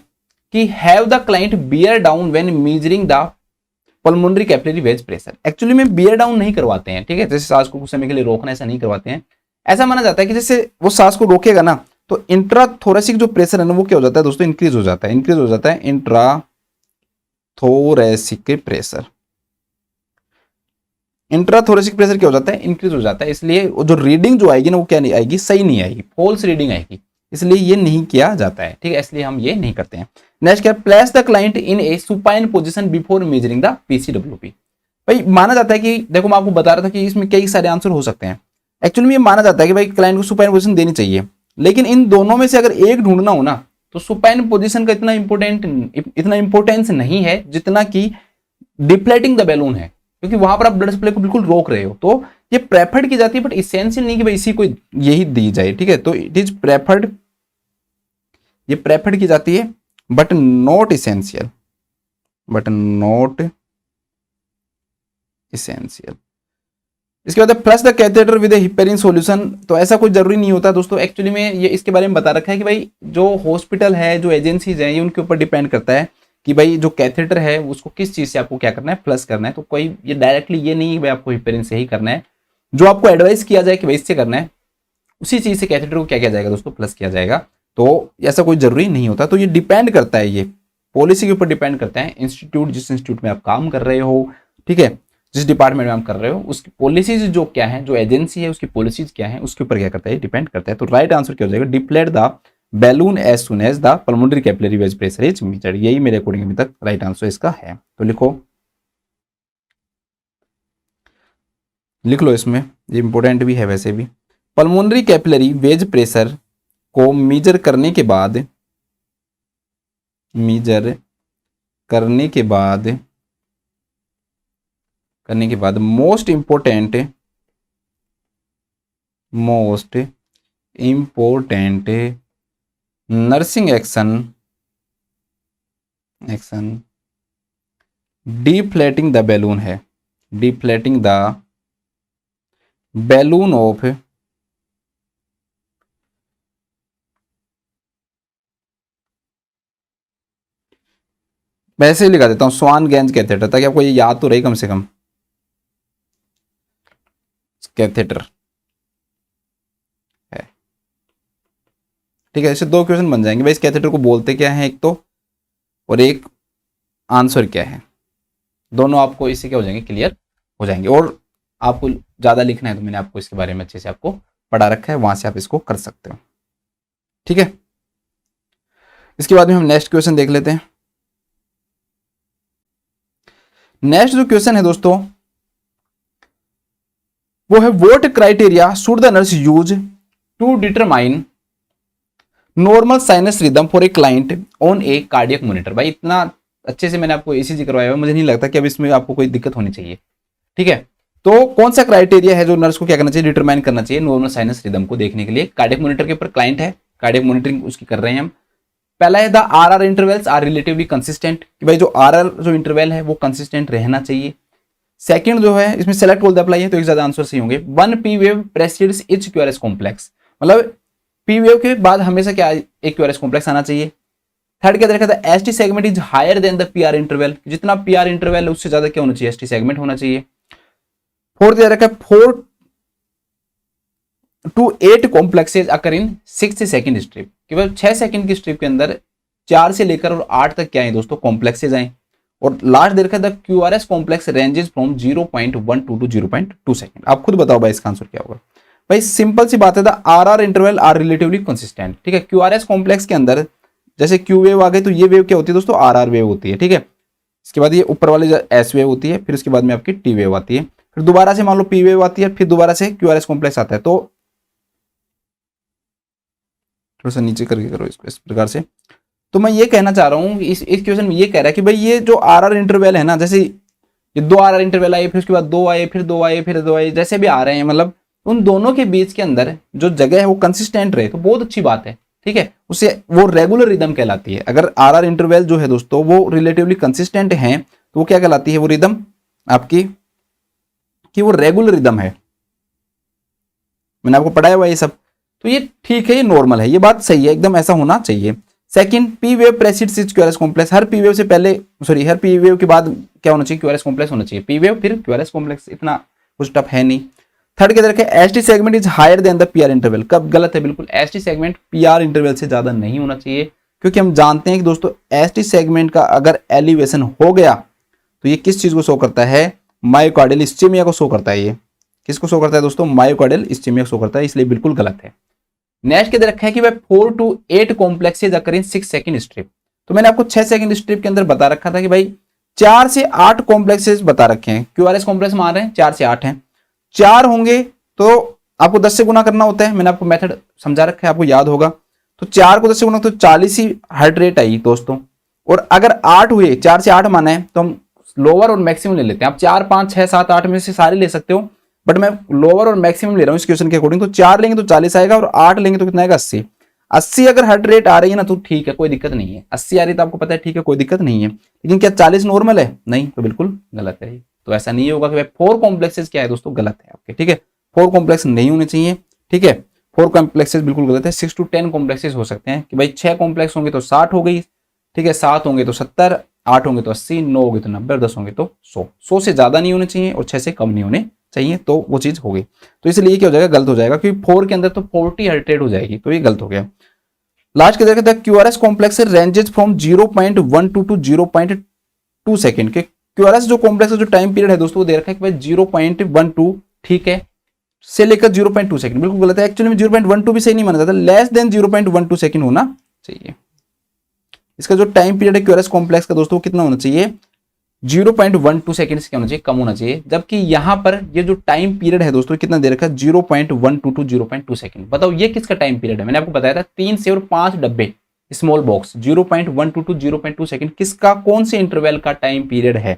Speaker 1: कि have the client bear down when measuring the pulmonary capillary wedge pressure. Actually में बियर डाउन नहीं करवाते हैं, ठीक है, जैसे सांस को कुछ समय के लिए रोकना, ऐसा नहीं करवाते हैं। ऐसा माना जाता है कि जैसे वो सांस को रोकेगा ना, तो इंट्राथोरेसिक जो प्रेशर है ना, वो क्या हो जाता है दोस्तों, इंक्रीज हो जाता है, इंट्राथोरेसिक प्रेशर, इंट्राथोरेसिक प्रेशर क्या हो जाता है, इंक्रीज हो जाता है। इसलिए जो रीडिंग जो आएगी ना, वो क्या नहीं आएगी, सही नहीं आएगी, फॉल्स रीडिंग आएगी, इसलिए ये नहीं किया जाता है, ठीक है, इसलिए हम ये नहीं करते हैं। नेक्स्ट क्या, place the client in a supine position before measuring the PCWP. भाई माना जाता है कि देखो मैं आपको बता रहा था कि इसमें कई सारे आंसर हो सकते हैं। एक्चुअली में ये माना जाता है कि भाई क्लाइंट को सुपाइन पोजीशन देनी चाहिए, लेकिन इन दोनों में से अगर एक ढूंढना हो ना, तो सुपाइन पोजीशन का इतना इंपॉर्टेंस नहीं है जितना कि डिफ्लेटिंग द बैलून है, क्योंकि वहां पर आप ब्लड सप्लाई को बिल्कुल रोक रहे हो। तो ये प्रेफर्ड की जाती है, बट इसेंशियल नहीं कि भाई इसी को यही दी जाए, ठीक है। तो इट इज प्रेफर्ड, ये प्रेफर्ड की जाती है, बट नॉट इसेंशियल, इसके बाद flush the catheter with heparin solution. तो ऐसा कोई जरूरी नहीं होता दोस्तों, एक्चुअली में ये इसके बारे में बता रखा है कि भाई जो हॉस्पिटल है, जो एजेंसीज हैं, ये उनके ऊपर डिपेंड करता है कि भाई जो कैथेटर है उसको किस चीज से आपको क्या करना है, फ्लश करना है। तो कोई ये डायरेक्टली ये नहीं है भाई आपको हिपेरिन से ही करना है, जो आपको एडवाइस किया जाए कि भाई इससे करना है, उसी चीज से कैथेटर को क्या किया जाएगा दोस्तों, फ्लश किया जाएगा। तो ऐसा कोई जरूरी नहीं होता। तो ये डिपेंड करता है, ये पॉलिसी के ऊपर डिपेंड करता है, इंस्टीट्यूट जिस इंस्टीट्यूट में आप काम कर रहे हो, ठीक है, जिस डिपार्टमेंट में आप कर रहे हो, उसकी पॉलिसीज जो क्या है, जो एजेंसी है उसकी पॉलिसीज क्या है, उसके ऊपर क्या करता है, डिपेंड करता है। तो राइट आंसर क्या हो जाएगा, deflate the balloon as soon as the pulmonary capillary wedge pressure is measured. यही मेरे अकॉर्डिंग अभी तक राइट आंसर इसका है। तो लिख लो इसमें, ये इंपॉर्टेंट भी है वैसे भी। पल्मोनरी कैपिलरी वेज प्रेशर को मेजर करने के बाद most important nursing action deflating the balloon है, डिफ्लेटिंग द बैलून ऑफ वैसे ही लिखा देता हूं स्वान गेंज कैथेटर, ताकि आपको ये याद तो रही कम से कम, कैथेटर है, ठीक है। इससे दो क्वेश्चन बन जाएंगे भाई, इस कैथेटर को बोलते क्या है एक तो, और एक आंसर क्या है, दोनों आपको इससे क्या हो जाएंगे, क्लियर हो जाएंगे। और आपको ज्यादा लिखना है तो मैंने आपको इसके बारे में अच्छे से आपको पढ़ा रखा है, वहां से आप इसको कर सकते हो, ठीक है। इसके बाद में हम नेक्स्ट क्वेश्चन देख लेते हैं। नेक्स्ट जो क्वेश्चन है दोस्तों वो है, what criteria should the nurse use to determine normal sinus rhythm for a client on a cardiac monitor. भाई इतना अच्छे से मैंने आपको ईसीजी करवाया हुआ, मुझे नहीं लगता कि अब इसमें आपको कोई दिक्कत होनी चाहिए, ठीक है। तो कौन सा क्राइटेरिया है जो नर्स को क्या करना चाहिए, डिटरमाइन करना चाहिए नॉर्मल साइनस रिदम को देखने के लिए। कार्डियक मॉनिटर के ऊपर क्लाइंट है, कार्डियक मॉनिटरिंग उसकी कर रहे हैं हम। पहला है the R intervals are relatively consistent, कि भाई जो आर जो इंटरवल है वो कंसिस्टेंट रहना चाहिए। सेकंड जो है, इसमें सेलेक्ट ऑल द अप्लाई है, तो एक ज्यादा आंसर सही होंगे। One P wave precedes each QRS complex, मतलब पी वेव के बाद हमेशा क्या एक क्यूआरएस कॉम्प्लेक्स आना चाहिए। थर्ड क्या दे रखा था, ST segment is higher than the PR interval, जितना पीआर इंटरवल है उससे ज्यादा क्या होना चाहिए, एसटी सेगमेंट होना चाहिए। फोर्थ दे रखा है 4 to 8 complexes occur in 6 second strip, केवल 6 सेकंड की स्ट्रिप के अंदर 4 से लेकर और 8 तक क्या है दोस्तों, कॉम्प्लेक्सेज आए। और लास्ट दे रखा है the QRS complex ranges from 0.12 to 0.2 second. आप खुद बताओ भाई इसका आंसर क्या होगा। भाई सिंपल सी बात है, the RR interval are relatively consistent, ठीक है। क्यूआरएस कॉम्प्लेक्स के अंदर जैसे क्यू वेव आ गई तो ये वेव क्या होती है दोस्तों, आरआर वेव होती है, ठीक है। इसके बाद ये ऊपर वाली एस वेव होती है, फिर उसके बाद में आपकी टी वेव आती है, फिर दोबारा से मान लो पी वेव आती है, फिर दोबारा से क्यूआरएस कॉम्प्लेक्स आता है। तो थोड़ा सा नीचे करके करो इसको इस प्रकार से। तो मैं ये कहना चाह रहा हूँ इस क्वेश्चन में ये कह रहा है कि भाई ये जो आरआर इंटरवल है ना, जैसे ये 2 आरआर इंटरवल आए, फिर उसके बाद 2 आए, फिर 2 आए, फिर 2 आए, जैसे भी आ रहे हैं, मतलब उन दोनों के बीच के अंदर जो जगह है वो कंसिस्टेंट रहे तो बहुत अच्छी बात है, ठीक है। उससे वो रेगुलर रिदम कहलाती है। अगर आरआर इंटरवल जो है दोस्तों वो रिलेटिवली कंसिस्टेंट है तो वो क्या कहलाती है, वो रिदम आपकी कि वो रेगुलर रिदम है। मैंने आपको पढ़ाया हुआ ये सब, तो ये ठीक है, ये नॉर्मल है, ये बात सही है, एकदम ऐसा होना चाहिए। Second, P wave precedes QRS complex, हर पी वेव से पहले हर पी वेव के बाद क्या होना चाहिए, क्यूआरएस कॉम्प्लेक्स होना चाहिए। पी वेव फिर क्यूआरएस कॉम्प्लेक्स, इतना कुछ टफ है नहीं। थर्ड के तरह ST segment is higher than the PR interval, कब गलत है, बिल्कुल एसटी सेगमेंट पीआर इंटरवल से ज्यादा नहीं होना चाहिए, क्योंकि हम जानते हैं कि दोस्तों एसटी सेगमेंट का अगर एलिवेशन हो गया तो ये किस चीज को शो करता है, मायोकार्डियल इस्चेमिया को शो करता है। ये किसको शो करता है दोस्तों, मायोकार्डियल इस्चेमिया को शो करता है, इसलिए बिल्कुल गलत है। नेक्स्ट के अंदर रखा है कि भाई 4 to 8 complexes occur in 6 second strip, तो मैंने आपको 6 सेकंड स्ट्रिप के अंदर बता रखा था कि भाई 4 से 8 कॉम्प्लेक्सेज बता रखे हैं। क्यूआरएस कॉम्प्लेक्स मान रहे हैं 4 से 8 हैं, 4 होंगे तो आपको 10 से गुना करना होता है, मैंने आपको मेथड समझा रखा है, आपको याद होगा। तो 4 को 10 से गुना तो 40 ही हार्ट रेट आई दोस्तों। और अगर 8 हुए, 4 से 8 माना है तो हम लोअर और मैक्सिमम ले लेते हैं। आप 4, 5, 6, 7, 8 में से सारे ले सकते हो, बट मैं लोअर और मैक्सिमम ले रहा हूं इस क्वेश्चन के अकॉर्डिंग। तो 4 लेंगे तो 40 आएगा और 8 लेंगे तो कितना आएगा, 80। 80 अगर हार्ट रेट आ रही है ना तो ठीक है, कोई दिक्कत नहीं है। 80 आ रही है तो आपको पता है, ठीक है, कोई दिक्कत नहीं है। लेकिन क्या 40 नॉर्मल है, नहीं, तो बिल्कुल गलत है। तो ऐसा नहीं होगा कि भाई 4 कॉम्प्लेक्सेस क्या है दोस्तों, गलत है आपके, ठीक है। 4 कॉम्प्लेक्स नहीं होने चाहिए, ठीक है। 4 कॉम्प्लेक्सेस बिल्कुल गलत है। 6 to 10 कॉम्प्लेक्सेस हो सकते हैं कि भाई 6 कॉम्प्लेक्स होंगे तो 60 हो गई, ठीक है, 7 होंगे तो 70, 8 होंगे तो 80, 9 होंगे तो 90 और 10 होंगे तो 100। 100 से ज्यादा नहीं होने चाहिए और 6 से कम नहीं होने चाहिए, तो वो चीज हो गई। तो इसलिए क्या हो जाएगा, गलत हो जाएगा, क्योंकि 4 के अंदर तो 40 हार्ट रेट हो जाएगी, तो ये गलत हो गया। लास्ट के देखते हैं QRS complex ranges from 0.12 to 0.2 second के। क्यूआरएस जो कॉम्प्लेक्स जो टाइम पीरियड है दोस्तों वो दे रखा है कि भाई 0.12, ठीक है, से लेकर 0.2 सेकंड, बिल्कुल गलत है। एक्चुअली में 0.12 भी सही नहीं माना जाता, लेस देन 0.12 सेकंड होना चाहिए। इसका जो टाइम पीरियड है क्यूआरएस कॉम्प्लेक्स का दोस्तों कितना होना चाहिए, 0.12 सेकंड से क्या होना चाहिए, कम होना चाहिए। जबकि यहां पर ये जो टाइम पीरियड है दोस्तों कितना दे रखा है, 0.12 टू 0.2 सेकंड। बताओ ये किसका टाइम पीरियड है, मैंने आपको बताया था 3 से और 5 डब्बे स्मॉल बॉक्स, 0.12 टू 0.2 सेकंड किसका, कौन से इंटरवल का टाइम पीरियड है,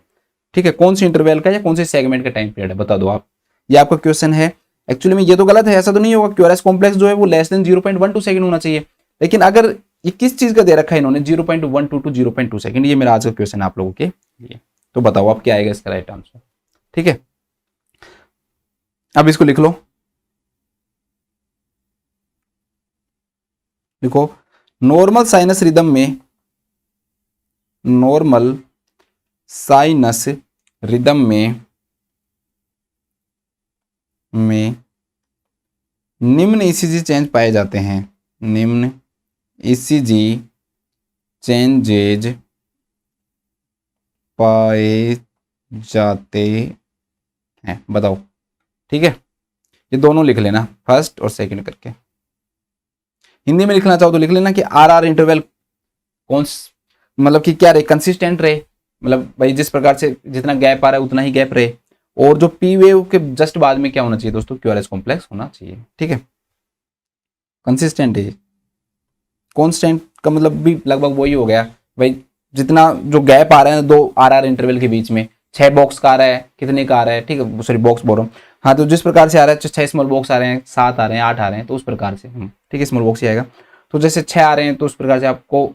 Speaker 1: ठीक है, कौन से इंटरवल का या कौन से सेगमेंट का टाइम पीरियड है, बता दो आप। ये आपका क्वेश्चन है। एक्चुअली में ये तो गलत है, ऐसा तो नहीं होगा, क्यूआरएस कॉम्प्लेक्स जो है वो लेस देन 0.12 सेकंड होना चाहिए। लेकिन अगर ये किस चीज का दे रखा है इन्होंने, 0.12 टू 0.2 सेकंड, ये मेरा आज का क्वेश्चन है आप लोगों के लिए। तो बताओ आप क्या आएगा इसका राइट आंसर, ठीक है। अब इसको लिख लो, देखो नॉर्मल साइनस रिदम में, नॉर्मल साइनस रिदम में निम्न ईसीजी चेंज पाए जाते हैं, निम्न ईसीजी चेंजेज पाए जाते हैं, बताओ, ठीक है। ये दोनों लिख लेना फर्स्ट और सेकंड करके। हिंदी में लिखना चाहो तो लिख लेना कि आरआर इंटरवल कौन, मतलब कि क्या रहे, कंसिस्टेंट रहे, मतलब भाई जिस प्रकार से जितना गैप आ रहा है उतना ही गैप रहे। और जो पी वेव के जस्ट बाद में क्या होना चाहिए दोस्तों, क्यूआरएस कॉम्प्लेक्स होना चाहिए, ठीक है। कंसिस्टेंट है, कॉन्स्टेंट का मतलब भी लगभग वही हो गया भाई, जितना जो गैप आ रहा है 2 आरआर इंटरवल के बीच में, 6 बॉक्स का आ रहा है, कितने का आ रहा है, ठीक है, सॉरी बॉक्स बोल रहा हूँ, हाँ, तो जिस प्रकार से आ रहा है 6 स्मॉल बॉक्स आ रहे हैं, 7 आ रहे हैं, 8 आ रहे हैं, तो उस प्रकार से ठीक है स्मॉल बॉक्स ही आएगा। तो जैसे 6 आ रहे हैं तो उस प्रकार से आपको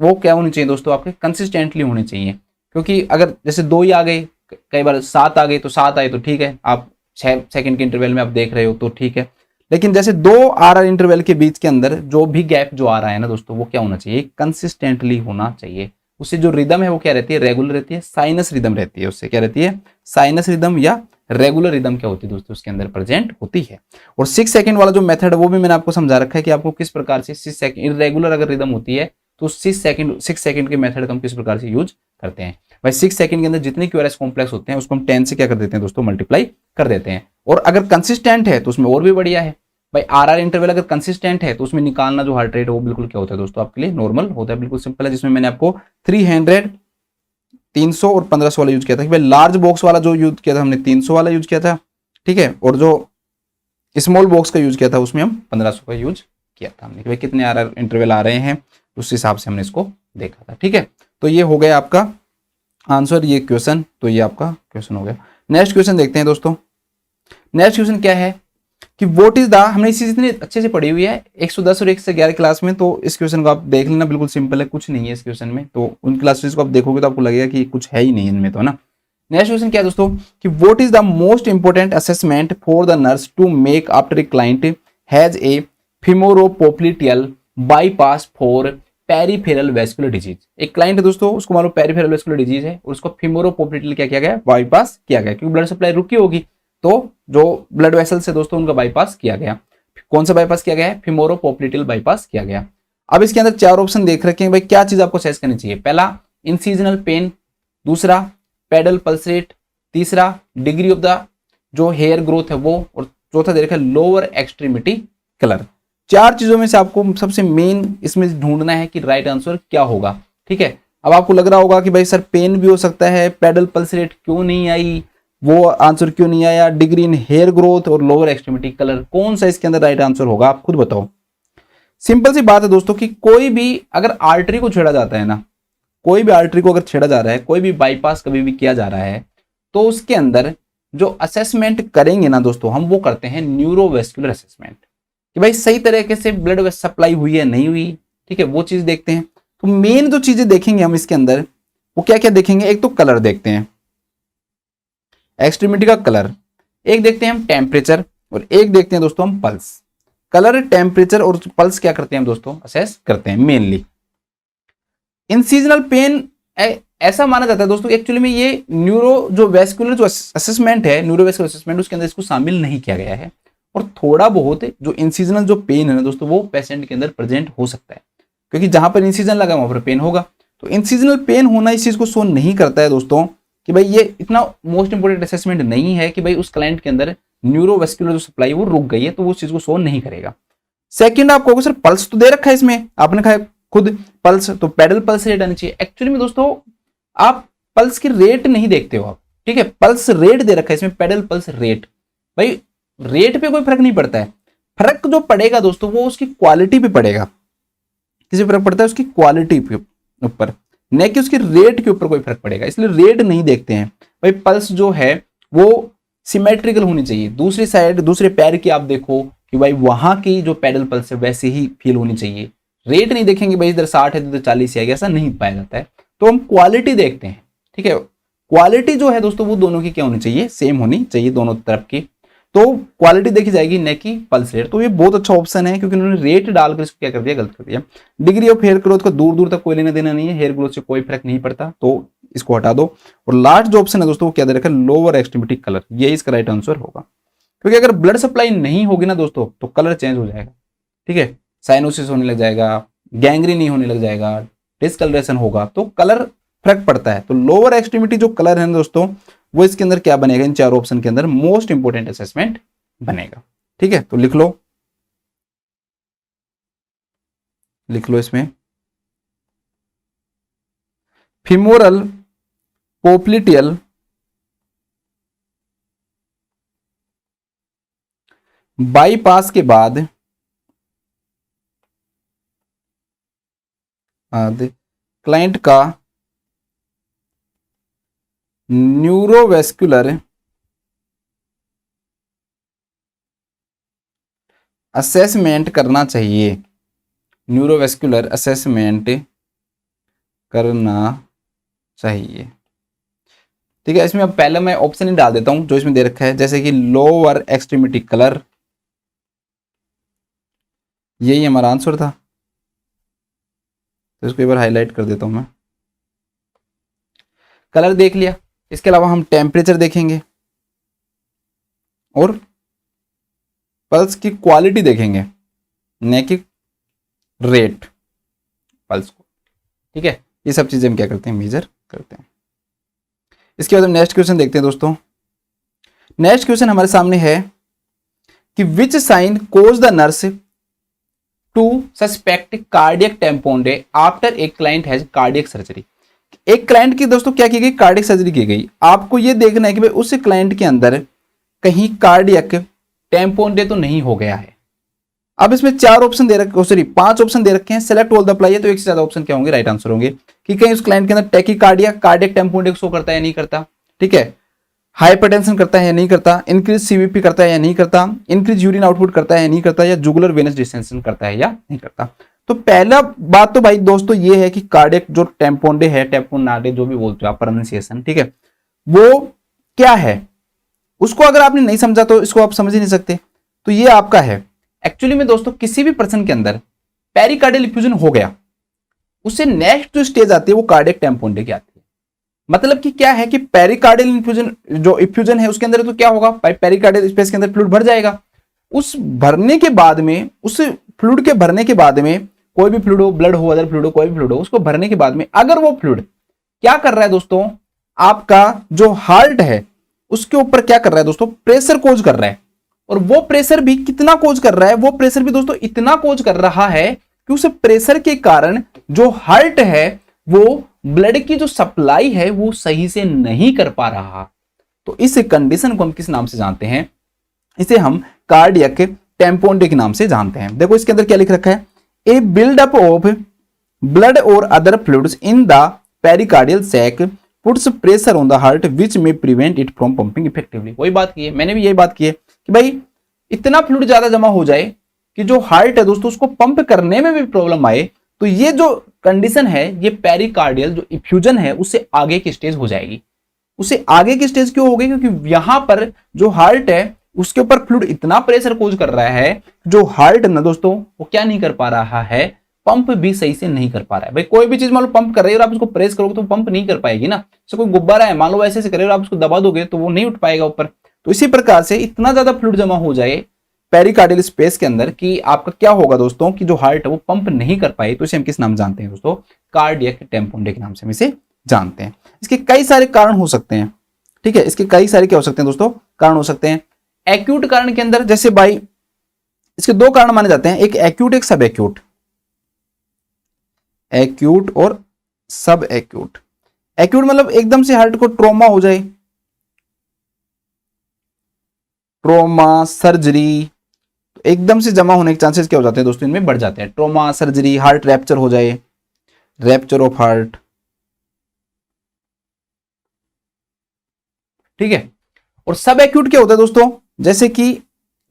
Speaker 1: वो क्या होनी चाहिए दोस्तों, आपके कंसिस्टेंटली होने चाहिए। क्योंकि अगर जैसे 2 ही आ गए, कई बार 7 आ गए तो 7 आए तो ठीक है, आप 6 सेकंड के इंटरवल में आप देख रहे हो तो ठीक है।
Speaker 2: लेकिन जैसे दो आर इंटरवल के बीच के अंदर जो भी गैप जो आ रहा है ना दोस्तों, वो क्या होना चाहिए, कंसिस्टेंटली होना चाहिए। उससे जो रिदम है वो क्या रहती है, रेगुलर रहती है, साइनस रिदम रहती है। उससे क्या रहती है, साइनस रिदम या रेगुलर रिदम क्या होती है दोस्तों, उसके अंदर प्रेजेंट होती है। और 6 सेकंड वाला जो मेथड है वो भी मैंने आपको समझा रखा है कि आपको किस प्रकार से 6 सेकंड इरेगुलर अगर रिदम होती है तो 6 सेकंड के मेथड का हम किस प्रकार से यूज करते हैं। भाई 6 सेकंड के अंदर जितने क्यूआरएस कॉम्प्लेक्स होते हैं उसको हम 10 से क्या कर देते हैं दोस्तों, मल्टीप्लाई कर देते हैं। और अगर कंसिस्टेंट है तो उसमें और भी बढ़िया है। भाई आर इंटरवल अगर कंसिस्टेंट है तो उसमें निकालना जो हार्ट रेट है वो बिल्कुल क्या होता है दोस्तों, आपके लिए नॉर्मल होता है, बिल्कुल सिंपल है। जिसमें मैंने आपको 300, 300 और 1500 वाला यूज किया था कि भाई लार्ज बॉक्स वाला जो यूज किया था हमने 300 वाला यूज किया था, ठीक है। और जो स्मॉल बॉक्स का यूज किया था उसमें हम 1500 का यूज किया था हमने कि भाई कितने आर इंटरवल आ रहे हैं, उस हिसाब से हमने इसको देखा था, ठीक है। तो ये हो गया आपका आंसर, ये क्वेश्चन, तो ये आपका क्वेश्चन हो गया। नेक्स्ट क्वेश्चन देखते हैं दोस्तों। नेक्स्ट क्वेश्चन क्या है कि व्हाट इज द, हमने इसी इतनी अच्छे से पढ़ी हुई है 110 और 111 क्लास में, तो इस क्वेश्चन को आप देख लेना, बिल्कुल सिंपल है, कुछ नहीं है इस क्वेश्चन में। तो उन क्लासेस को आप देखोगे तो आपको लगेगा कि कुछ है ही नहीं इनमें, तो ना। नेक्स्ट क्वेश्चन क्या है दोस्तों कि what is the most important assessment for the nurse to make after a client has a femoropopliteal bypass for peripheral vascular disease. एक क्लाइंट है दोस्तों, उसको मान लो पेरिफेरल वेस्कुलर डिजीज है और उसको फेमोरोपोप्लिटियल क्या किया गया, बाईपास किया गया, क्योंकि ब्लड सप्लाई रुकी होगी तो जो ब्लड वेसल से दोस्तों उनका बाईपास किया गया। कौन सा बाईपास किया गया है, फेमोरोपोप्लिटियल बाईपास किया गया। अब इसके अंदर 4 ऑप्शन देख रखे हैं, भाई क्या चीज आपको असेस करनी चाहिए। पहला इंसीजनल पेन, दूसरा पेडल पल्स रेट, तीसरा डिग्री ऑफ द जो हेयर ग्रोथ है वो, और चौथा दे रखा है लोअर एक्सट्रीमिटी कलर। 4 चीजों में से आपको सबसे मेन इसमें ढूंढना है कि राइट आंसर क्या होगा, ठीक है। अब आपको लग रहा होगा कि भाई सर पेन भी हो सकता है, पेडल पल्स रेट क्यों नहीं आई, वो आंसर क्यों नहीं आया, डिग्री इन हेयर ग्रोथ और लोअर एक्सट्रीमिटी कलर, कौन सा इसके अंदर राइट आंसर होगा, आप खुद बताओ। सिंपल सी बात है दोस्तों कि कोई भी अगर आर्टरी को छेड़ा जाता है ना, कोई भी आर्टरी को अगर छेड़ा जा रहा है, कोई भी बाईपास कभी भी किया जा रहा है, तो उसके अंदर जो असेसमेंट करेंगे ना दोस्तों, हम वो करते हैं न्यूरोवेस्कुलर असेसमेंट, कि भाई सही तरीके से ब्लड सप्लाई हुई है नहीं हुई, ठीक है, वो चीज देखते हैं। तो मेन जो चीजें देखेंगे हम इसके अंदर वो क्या क्या देखेंगे, एक तो कलर देखते हैं, एक्सट्रीमिटी का कलर, एक देखते हैं हम टेम्परेचर, और एक देखते हैं दोस्तों हम पल्स। कलर, टेम्परेचर और पल्स क्या करते हैं हम दोस्तों, असेस करते हैं मेनली। इंसीजनल पेन ऐसा माना जाता है दोस्तों, एक्चुअली में ये न्यूरो जो वेस्कुलर जो असेसमेंट है, न्यूरोवेस्कुलर असेसमेंट, उसके अंदर इसको शामिल नहीं किया गया है। और थोड़ा बहुत जो इंसीजनल जो पेन है ना दोस्तों, वो पेशेंट के अंदर प्रेजेंट हो सकता है, क्योंकि जहां पर इंसीजन लगा वहां पर पेन होगा। तो इंसीजनल पेन होना इस चीज को शो नहीं करता है दोस्तों कि भाई ये इतना मोस्ट इंपोर्टेंट असेसमेंट नहीं है कि भाई उस क्लाइंट के अंदर न्यूरोवेस्कुलर जो सप्लाई वो रुक गई है, तो वो उस चीज को शो नहीं करेगा। सेकंड आप कहोगे सर पल्स तो दे रखा है इसमें, आपने कहा खुद पल्स, तो पेडल पल्स रेट आनी चाहिए। एक्चुअली में दोस्तों आप पल्स की रेट नहीं देखते हो आप, ठीक है, पल्स रेट दे रखा है इसमें, पेडल पल्स रेट। भाई रेट पे कोई फर्क नहीं पड़ता है, फर्क जो पड़ेगा दोस्तों वो उसकी क्वालिटी पे पड़ेगा। किसी फर्क पड़ता है उसकी क्वालिटी के ऊपर, न कि उसकी रेट के ऊपर कोई फर्क पड़ेगा, इसलिए रेट नहीं देखते हैं। भाई पल्स जो है वो सिमेट्रिकल होनी चाहिए, दूसरी साइड दूसरे पैर की आप देखो कि भाई वहां की जो पेडल पल्स है वैसे ही फील होनी चाहिए। रेट नहीं देखेंगे भाई इधर 60 है इधर 40 है, ऐसा नहीं पाया जाता है। तो हम क्वालिटी देखते हैं, ठीक है, क्वालिटी जो है दोस्तों वो दोनों की क्या होनी चाहिए, सेम होनी चाहिए दोनों तरफ की। तो क्वालिटी देखी जाएगी न कि पल्स रेट। तो ये बहुत अच्छा ऑप्शन है क्योंकि उन्होंने रेट डालकर इसको क्या कर दिया, गलत कर दिया। डिग्री ऑफ हेयर ग्रोथ का दूर दूर तक कोई लेना देना नहीं है, हेयर ग्रोथ से कोई फर्क नहीं पड़ता, तो इसको हटा दो। और लास्ट जो ऑप्शन है दोस्तों वो क्या दे रखा है, लोअर एक्सट्रीमिटी कलर, ये इसका राइट आंसर होगा। क्योंकि अगर ब्लड सप्लाई नहीं होगी ना दोस्तों तो कलर चेंज हो जाएगा, ठीक है, साइनोसिस होने लग जाएगा, गैंग्रीन नहीं होने लग जाएगा, डिस्कलरेशन होगा, तो कलर फर्क पड़ता है। तो लोअर एक्सट्रीमिटी जो कलर है ना दोस्तों वो इसके अंदर क्या बनेगा, इन 4 ऑप्शन के अंदर मोस्ट इंपोर्टेंट असेसमेंट बनेगा, ठीक है। तो लिख लो, लिख लो इसमें फीमोरल पोप्लिटियल बाईपास के बाद क्लाइंट का न्यूरोवेस्कुलर असेसमेंट करना चाहिए, न्यूरोवेस्कुलर असेसमेंट करना चाहिए, ठीक है। इसमें अब पहले मैं ऑप्शन ही डाल देता हूं जो इसमें दे रखा है, जैसे कि लोअर एक्सट्रीमिटी कलर, यही हमारा आंसर था। तो इसको एक बार हाईलाइट कर देता हूं मैं। कलर देख लिया, इसके अलावा हम टेम्परेचर देखेंगे और पल्स की क्वालिटी देखेंगे, न कि रेट पल्स को। ठीक है, ये सब चीजें हम क्या करते हैं, मेजर करते हैं। इसके बाद हम नेक्स्ट क्वेश्चन देखते हैं दोस्तों। नेक्स्ट क्वेश्चन हमारे सामने है कि which sign cause the nurse to suspect cardiac tamponade after a client has cardiac surgery. एक क्लाइंट की दोस्तों क्या की गई, कार्डियक सर्जरी की गई। आपको ये देखना है कि भाई उस क्लाइंट के अंदर कहीं कार्डियक टेम्पोन्डे तो नहीं हो गया है। अब इसमें 4 ऑप्शन दे रखे, सॉरी 5 ऑप्शन दे रखे हैं, सेलेक्ट ऑल द अप्लाई है, तो एक से ज्यादा ऑप्शन क्या होंगे, राइट आंसर होंगे। कि कहीं उस क्लाइंट के अंदर टैकीकार्डिया कार्डियक टेम्पोन्डे शो करता है या नहीं करता। ठीक है, हाइपरटेंशन करता है या नहीं करता, इंक्रीज सीवीपी करता है या नहीं करता, इंक्रीज यूरिन आउटपुट करता है या नहीं करता, या जुगुलर वेनस डिस्टेंशन करता है या नहीं करता। तो पहला बात तो भाई दोस्तों ये है कि कार्डियक जो टेम्पोन्डे है, टेम्पोनाडे जो भी बोलते हो आप प्रोनाउंसिएशन, ठीक है, वो क्या है, उसको अगर आपने नहीं समझा तो इसको आप समझ ही नहीं सकते। तो ये आपका है एक्चुअली में दोस्तों, किसी भी पर्सन के अंदर पेरिकार्डियल इफ्यूजन हो गया, उससे नेक्स्ट जो स्टेज आती है वो कार्डियक टेम्पोन्डे की आती है। मतलब कि क्या है कि पेरिकार्डियल इफ्यूजन, जो इफ्यूजन है उसके अंदर तो क्या होगा, पेरिकार्डियल स्पेस के अंदर फ्लूइड भर जाएगा। उस भरने के बाद में, उस फ्लूइड के भरने के बाद में, कोई भी फ्लूइड हो, ब्लड हो, अदर फ्लूइड हो, कोई भी फ्लूइड हो, उसको भरने के बाद में अगर वो फ्लूइड क्या कर रहा है दोस्तों, आपका जो हार्ट है उसके ऊपर क्या कर रहा है दोस्तों, प्रेशर कोज कर रहा है। और वो प्रेशर भी कितना कोज कर रहा है, वो प्रेशर भी दोस्तों इतना कोज कर रहा है कि उस प्रेशर के कारण जो हार्ट है वो ब्लड की जो सप्लाई है वो सही से नहीं कर पा रहा। तो इस कंडीशन को हम किस नाम से जानते हैं, इसे हम कार्डियक टेम्पोन्डे के नाम से जानते हैं। देखो इसके अंदर क्या लिख रखा है, ए बिल्डअप ऑफ ब्लड और other fluids in the pericardial sac puts pressure on the heart which may prevent it from pumping effectively. वही बात की है, मैंने भी यही बात की है कि भाई इतना फ्लूइड ज्यादा जमा हो जाए कि जो हार्ट है दोस्तों उसको पंप करने में भी प्रॉब्लम आए, तो ये जो कंडीशन है, ये पेरिकार्डियल जो इफ्यूजन है उससे आगे की स्टेज हो जाएगी। उससे आगे की स्टेज क्यों होगी, क्योंकि यहां पर जो हार्ट है उसके ऊपर फ्लूइड इतना प्रेशर कोज कर रहा है, जो हार्ट ना दोस्तों वो क्या नहीं कर पा रहा है, पंप भी सही से नहीं कर पा रहा है। भाई कोई भी चीज मान लो पंप कर रही है और आप उसको प्रेस करोगे तो पंप नहीं कर पाएगी ना। जैसे कोई गुब्बारा है, मान लो ऐसे से करेगा और आप उसको दबा दोगे तो वो नहीं उठ पाएगा ऊपर। तो इसी प्रकार से इतना ज्यादा फ्लूइड जमा हो जाए पेरिकार्डियल स्पेस के अंदर कि आपका क्या होगा दोस्तों, कि जो हार्ट है वो पंप नहीं कर पाए, तो इसे हम किस नाम जानते हैं दोस्तों, कार्डियक टेम्पोन्डे के नाम से हम इसे जानते हैं। इसके कई सारे कारण हो सकते हैं। ठीक है, इसके कई सारे क्या हो सकते हैं दोस्तों, कारण हो सकते हैं। एक्यूट कारण के अंदर जैसे भाई इसके 2 कारण माने जाते हैं, एक एक्यूट एक सब एक्यूट, एक्यूट और सब एक्यूट। एक्यूट मतलब एकदम से हार्ट को ट्रॉमा हो जाए, ट्रॉमा सर्जरी, एकदम से जमा होने के चांसेस क्या हो जाते हैं दोस्तों, इनमें बढ़ जाते हैं। ट्रॉमा सर्जरी, हार्ट रैप्चर हो जाए, रैप्चर ऑफ हार्ट। ठीक है, और सब एक्यूट क्या होता है दोस्तों, जैसे कि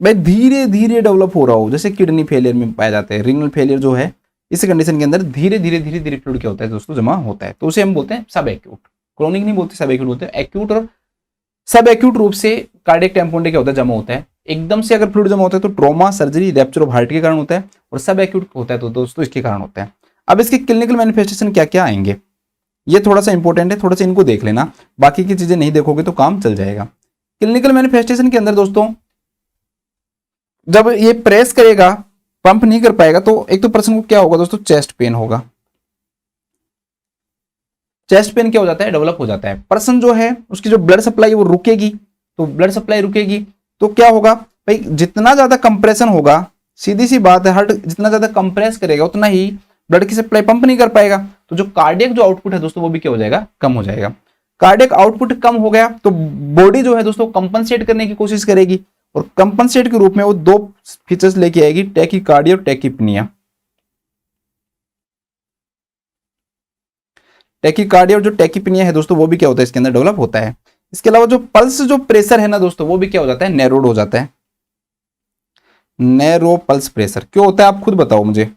Speaker 2: भाई धीरे धीरे डेवलप हो रहा हो, जैसे किडनी फेलियर में पाया जाता है, रीनल फेलियर जो है, इस कंडीशन के अंदर धीरे धीरे धीरे धीरे फ्लूइड क्या होता है दोस्तों, जमा होता है, तो उसे हम बोलते हैं सब एक्यूट। क्रोनिक नहीं बोलते, सब एक्यूट बोलते हैं। एक्यूट और सब एक्यूट रूप से कार्डियक टेम्पोन्डे क्या होता है, जमा होता है। एकदम से अगर फ्लूइड जमा होता है तो trauma surgery rapture of heart के कारण होता है, और सब एक्यूट होता है तो दोस्तों इसके कारण होता है। अब इसके क्लिनिकल मैनिफेस्टेशन क्या क्या आएंगे, ये थोड़ा सा इंपॉर्टेंट है, थोड़ा सा इनको देख लेना, बाकी की चीजें नहीं देखोगे तो काम चल जाएगा। क्लिनिकल मैनिफेस्टेशन के अंदर दोस्तों जब ये प्रेस करेगा, पंप नहीं कर पाएगा, तो एक तो पर्सन को क्या होगा दोस्तों, चेस्ट पेन होगा। चेस्ट पेन क्या हो जाता है, डेवलप हो जाता है। पर्सन जो है उसकी जो ब्लड सप्लाई वो रुकेगी, तो ब्लड सप्लाई रुकेगी तो क्या होगा भाई, जितना ज्यादा कंप्रेशन होगा, सीधी सी बात है, हार्ट जितना ज्यादा कंप्रेस करेगा उतना ही ब्लड की सप्लाई पंप नहीं कर पाएगा, तो जो कार्डियक जो आउटपुट है दोस्तों वो भी क्या हो जाएगा, कम हो जाएगा। कार्डियक आउटपुट कम हो गया तो बॉडी जो है दोस्तों कंपनसेट करने की कोशिश करेगी, और कंपनसेट के रूप में वो 2 फीचर्स लेके आएगी, टैकीकार्डिया और टैकीपनिया। टैकीकार्डिया और जो टैकीपनिया है दोस्तों वो भी क्या होता है, इसके अंदर डेवलप होता है। इसके अलावा जो पल्स जो प्रेशर है ना दोस्तों वो भी क्या हो जाता है, नैरोड हो जाता है। नैरो पल्स प्रेशर क्यों होता है, आप खुद बताओ मुझे,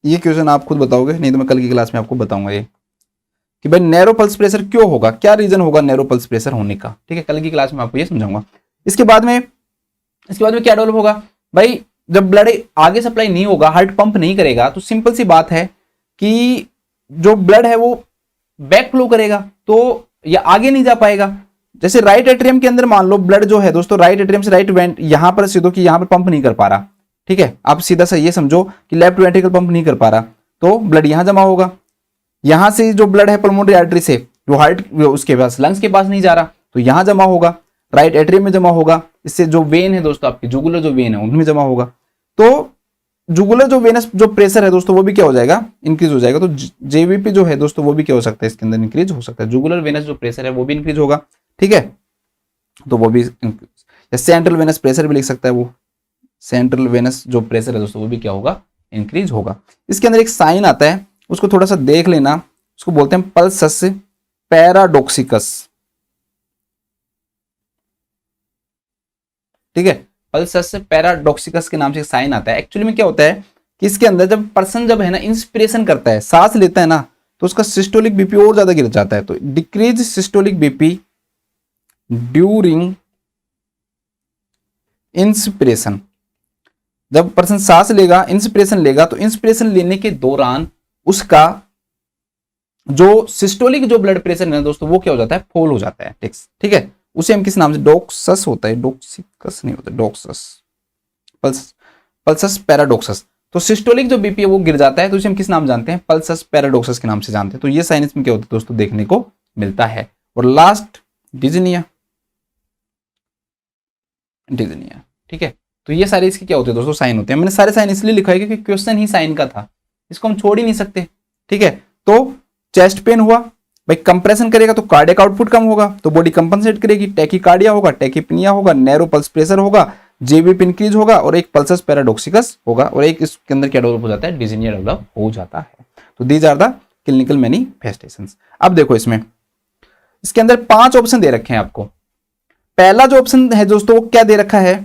Speaker 2: ये क्वेश्चन आप खुद बताओगे, नहीं तो मैं कल की क्लास में आपको बताऊंगा ये कि भाई नैरो पल्स प्रेशर क्यों होगा, क्या रीजन होगा नैरो पल्स प्रेशर होने का। ठीक है, कल की क्लास में आपको ये समझाऊंगा। इसके बाद में इसके बाद में क्या डेवलप होगा भाई, जब ब्लड आगे सप्लाई नहीं होगा, हार्ट पंप नहीं करेगा, तो सिंपल सी बात है कि जो ब्लड है वो बैक फ्लो करेगा, तो या आगे नहीं जा पाएगा। जैसे राइट एट्रियम के अंदर मान लो ब्लड जो है दोस्तों, राइट एट्रियम से राइट वेंट यहां पर सीधो कि यहां पर पंप नहीं कर पा रहा, ठीक है, आप सीधा सा ये समझो कि लेफ्ट वेंट्रिकल पंप नहीं कर पा रहा, तो ब्लड यहां जमा होगा। यहां से जो ब्लड है पल्मोनरी आर्टरी से जो हार्ट उसके पास लंग्स के पास नहीं जा रहा, तो यहां जमा होगा, राइट एट्रियम में जमा होगा। इससे जो वेन है दोस्तों, आपकी जुगुलर जो वेन है उनमें जमा होगा, तो जुगुलर जो वेनस जो प्रेशर है दोस्तों वो भी क्या हो जाएगा, इंक्रीज हो जाएगा। तो जेवीपी जो है दोस्तों वो भी क्या हो सकता है, इसके अंदर इंक्रीज हो सकता है। जुगुलर वेनस जो प्रेशर है वो भी इंक्रीज होगा, ठीक है, तो वो भी सेंट्रल वेनस प्रेशर भी लिख सकता है, वो सेंट्रल वेनस जो प्रेशर है दोस्तों वो भी क्या होगा, इंक्रीज होगा। इसके अंदर एक साइन आता है, उसको थोड़ा सा देख लेना, उसको बोलते हैं पल्सस पैराडोक्सिकस, ठीक है, पल्सस पैराडोक्सिकस के नाम से साइन आता है। एक्चुअली में क्या होता है कि इसके अंदर जब पर्सन जब है ना इंस्पिरेशन करता है, सांस लेता है ना, तो उसका सिस्टोलिक बीपी और ज्यादा गिर जाता है। तो decrease systolic BP during inspiration, जब पर्सन सांस लेगा, इंस्पिरेशन लेगा, तो इंस्पिरेशन लेने के दौरान उसका जो सिस्टोलिक जो ब्लड प्रेशर है दोस्तों वो क्या हो जाता है, फॉल हो जाता है, ठीक है। उसे हम किस नाम से, डोक्सस होता है, डोक्सिकस नहीं होता, डोक्सस, पल्सस पैराडोक्सस। तो सिस्टोलिक जो बीपी है वो गिर जाता है, तो इसे हम किस नाम जानते हैं, पल्सस पैराडोक्सस के नाम से जानते हैं। तो ये साइन इसमें क्या होता है दोस्तों, देखने को मिलता है। और लास्ट डिजनिया, डिजनिया, ठीक है। तो ये सारे इसके क्या होते हैं दोस्तों, साइन होते हैं। मैंने सारे साइन इसलिए लिखा है क्योंकि क्वेश्चन ही साइन का था, इसको हम छोड़ ही नहीं सकते, ठीक है। तो चेस्ट पेन हुआ भाई, कंप्रेशन करेगा तो कार्डियक आउटपुट कम होगा, तो बॉडी कंपनसेट करेगी, टैकीकार्डिया होगा, टैकीपनिया होगा, नैरो पल्स प्रेशर होगा, जेवीपी इंक्रीज होगा, और एक पल्सस पैराडोक्सिकस होगा, और एक इसके अंदर क्या डेवलप हो जाता है, डिजनिया डेवलप हो जाता है। तो these are the clinical manifestations. अब देखो इसमें, इसके अंदर 5 ऑप्शन दे रखे हैं आपको। पहला जो ऑप्शन है दोस्तों वो क्या दे रखा है,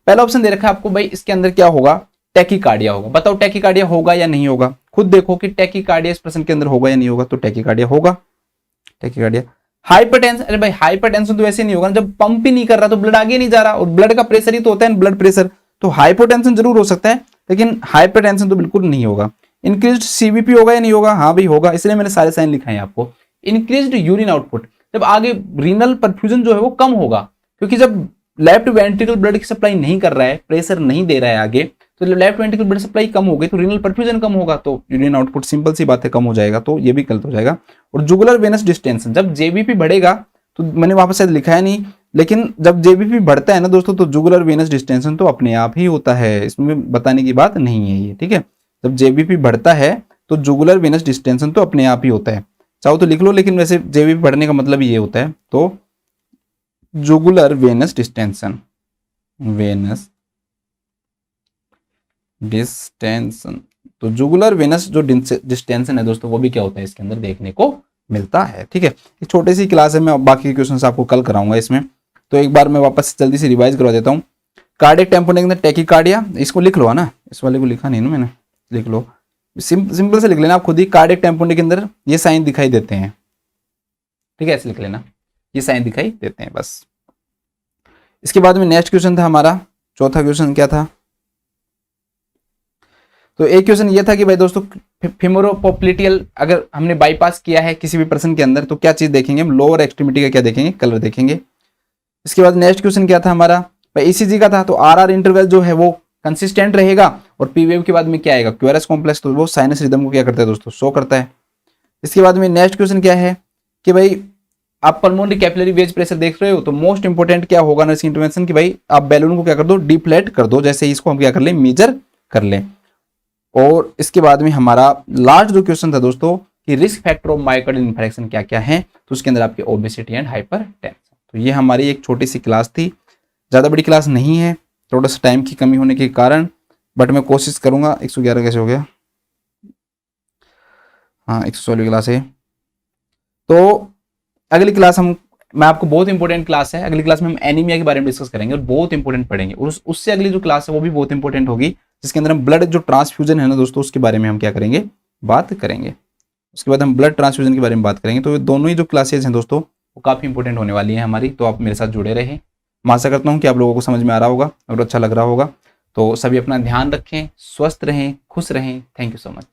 Speaker 2: पहला ऑप्शन दे रखा है आपको भाई, इसके अंदर क्या होगा, टैकीकार्डिया होगा। बताओ टैकीकार्डिया होगा या नहीं होगा, खुद देखो कि टैकीकार्डिया इस प्रश्न के अंदर होगा या नहीं होगा। तो टैकीकार्डिया होगा, टैकीकार्डिया। हाइपरटेंशन, अरे भाई हाइपरटेंशन तो वैसे नहीं होगा, जब पंप ही नहीं कर रहा तो ब्लड आगे नहीं जा रहा, और ब्लड का प्रेशर ही तो होता है ब्लड प्रेशर, तो हाइपोटेंशन जरूर हो सकता है, लेकिन हाइपरटेंशन तो बिल्कुल नहीं होगा। इंक्रीज्ड सीबीपी होगा या नहीं होगा, हाँ भाई होगा, इसलिए मैंने सारे साइन लिखा है आपको। इंक्रीज्ड यूरिन आउटपुट, जब आगे रीनल परफ्यूजन जो है वो कम होगा, क्योंकि जब लेफ्ट वेंट्रिकल ब्लड की सप्लाई नहीं कर रहा है, प्रेशर नहीं दे रहा है आगे, तो लेफ्ट वेंट्रिकल ब्लड सप्लाई कम हो गई, तो रीनल परफ्यूजन कम होगा, तो यूरिन आउटपुट सिंपल सी बात है कम हो जाएगा, तो ये भी गलत हो जाएगा। और जुगुलर वेनस डिस्टेंशन, जब जेबीपी बढ़ेगा, तो मैंने वहां पर शायद लिखा है नहीं, लेकिन जब जेबीपी बढ़ता है ना दोस्तों, तो जुगुलर वेनस डिस्टेंशन तो अपने आप ही होता है, इसमें बताने की बात नहीं है ये, ठीक है। जब जेबीपी बढ़ता है तो जुगुलर वेनस डिस्टेंशन तो अपने आप ही होता है, चाहो तो लिख लो, लेकिन वैसे जेबीपी बढ़ने का मतलब ये होता है। तो jugular venous distension, venous distension, तो जुगुलर वेनस जो डिस्टेंशन है दोस्तों वो भी क्या होता है इसके अंदर देखने को मिलता है, ठीक है। एक छोटी सी क्लास है, मैं बाकी के क्वेश्चंस आपको कल कराऊंगा इसमें, तो एक बार मैं वापस जल्दी से रिवाइज करवा देता हूँ। कार्डियक टेम्पोनेट के अंदर टैकीकार्डिया, इसको लिख लो है ना, इस वाले को लिखा नहीं ना मैंने, लिख लो, सिंपल से लिख लेना आप खुद ही। कार्डियक टेम्पोनेट के अंदर ये साइन दिखाई देते हैं, ठीक है, ऐसे लिख लेना, ये साइन दिखाई देते हैं बस। इसके बाद में नेक्स्ट क्वेश्चन था हमारा, चौथा क्वेश्चन क्या था, तो एक क्वेश्चन ये था कि भाई दोस्तों फेमोरोपोप्लिटियल अगर हमने बाईपास किया है किसी भी पर्सन के अंदर, तो क्या चीज देखेंगे हम, लोअर एक्सट्रीमिटी का क्या देखेंगे, कलर देखेंगे। इसके बाद नेक्स्ट क्वेश्चन क्या था हमारा, भाई ईसीजी का था, तो आरआर इंटरवल जो है वो कंसिस्टेंट रहेगा, और पी वेव के बाद में क्या आएगा, क्यूआरएस कॉम्प्लेक्स, तो वो साइनस रिदम को क्या करता है दोस्तों, शो करता है। इसके बाद में नेक्स्ट क्वेश्चन क्या है कि भाई आप पल्मोनरी कैपिलरी वेज प्रेशर देख रहे हो, तो मोस्ट इंपोर्टेंट क्या होगा नर्सिंग इंटरवेंशन की भाई आप बैलून को क्या कर दो, डिफ्लेट कर दो, जैसे इसको हम क्या कर लें, मेजर कर लें। और इसके बाद में हमारा लास्ट जो क्वेश्चन था दोस्तों कि risk factor of myocardial infarction क्या क्या है, तो उसके अंदर आपके ओबेसिटी एंड हाइपरटेंशन। तो ये हमारी एक छोटी सी क्लास थी, ज़्यादा बड़ी क्लास नहीं है, थोड़ा सा टाइम की कमी होने के कारण, बट मैं कोशिश करूंगा। 111 कैसे हो गया, हाँ 116 क्लास है। तो अगली क्लास मैं आपको बहुत इंपॉर्टेंट क्लास है, अगली क्लास में हम एनीमिया के बारे में डिस्कस करेंगे और बहुत इंपॉर्टेंट पढ़ेंगे, और उससे अगली जो क्लास है वो भी बहुत इंपॉर्टेंट होगी, जिसके अंदर हम ब्लड जो ट्रांसफ्यूजन है ना दोस्तों, उसके बारे में हम क्या करेंगे, बात करेंगे। उसके बाद हम ब्लड ट्रांसफ्यूजन के बारे में बात करेंगे। तो दोनों ही जो क्लासेज हैं दोस्तों वो काफ़ी इंपॉर्टेंट होने वाली हैं हमारी, तो आप मेरे साथ जुड़े रहें। मैं आशा करता हूँ कि आप लोगों को समझ में आ रहा होगा और अच्छा लग रहा होगा। तो सभी अपना ध्यान रखें, स्वस्थ रहें, खुश रहें। Thank you so much.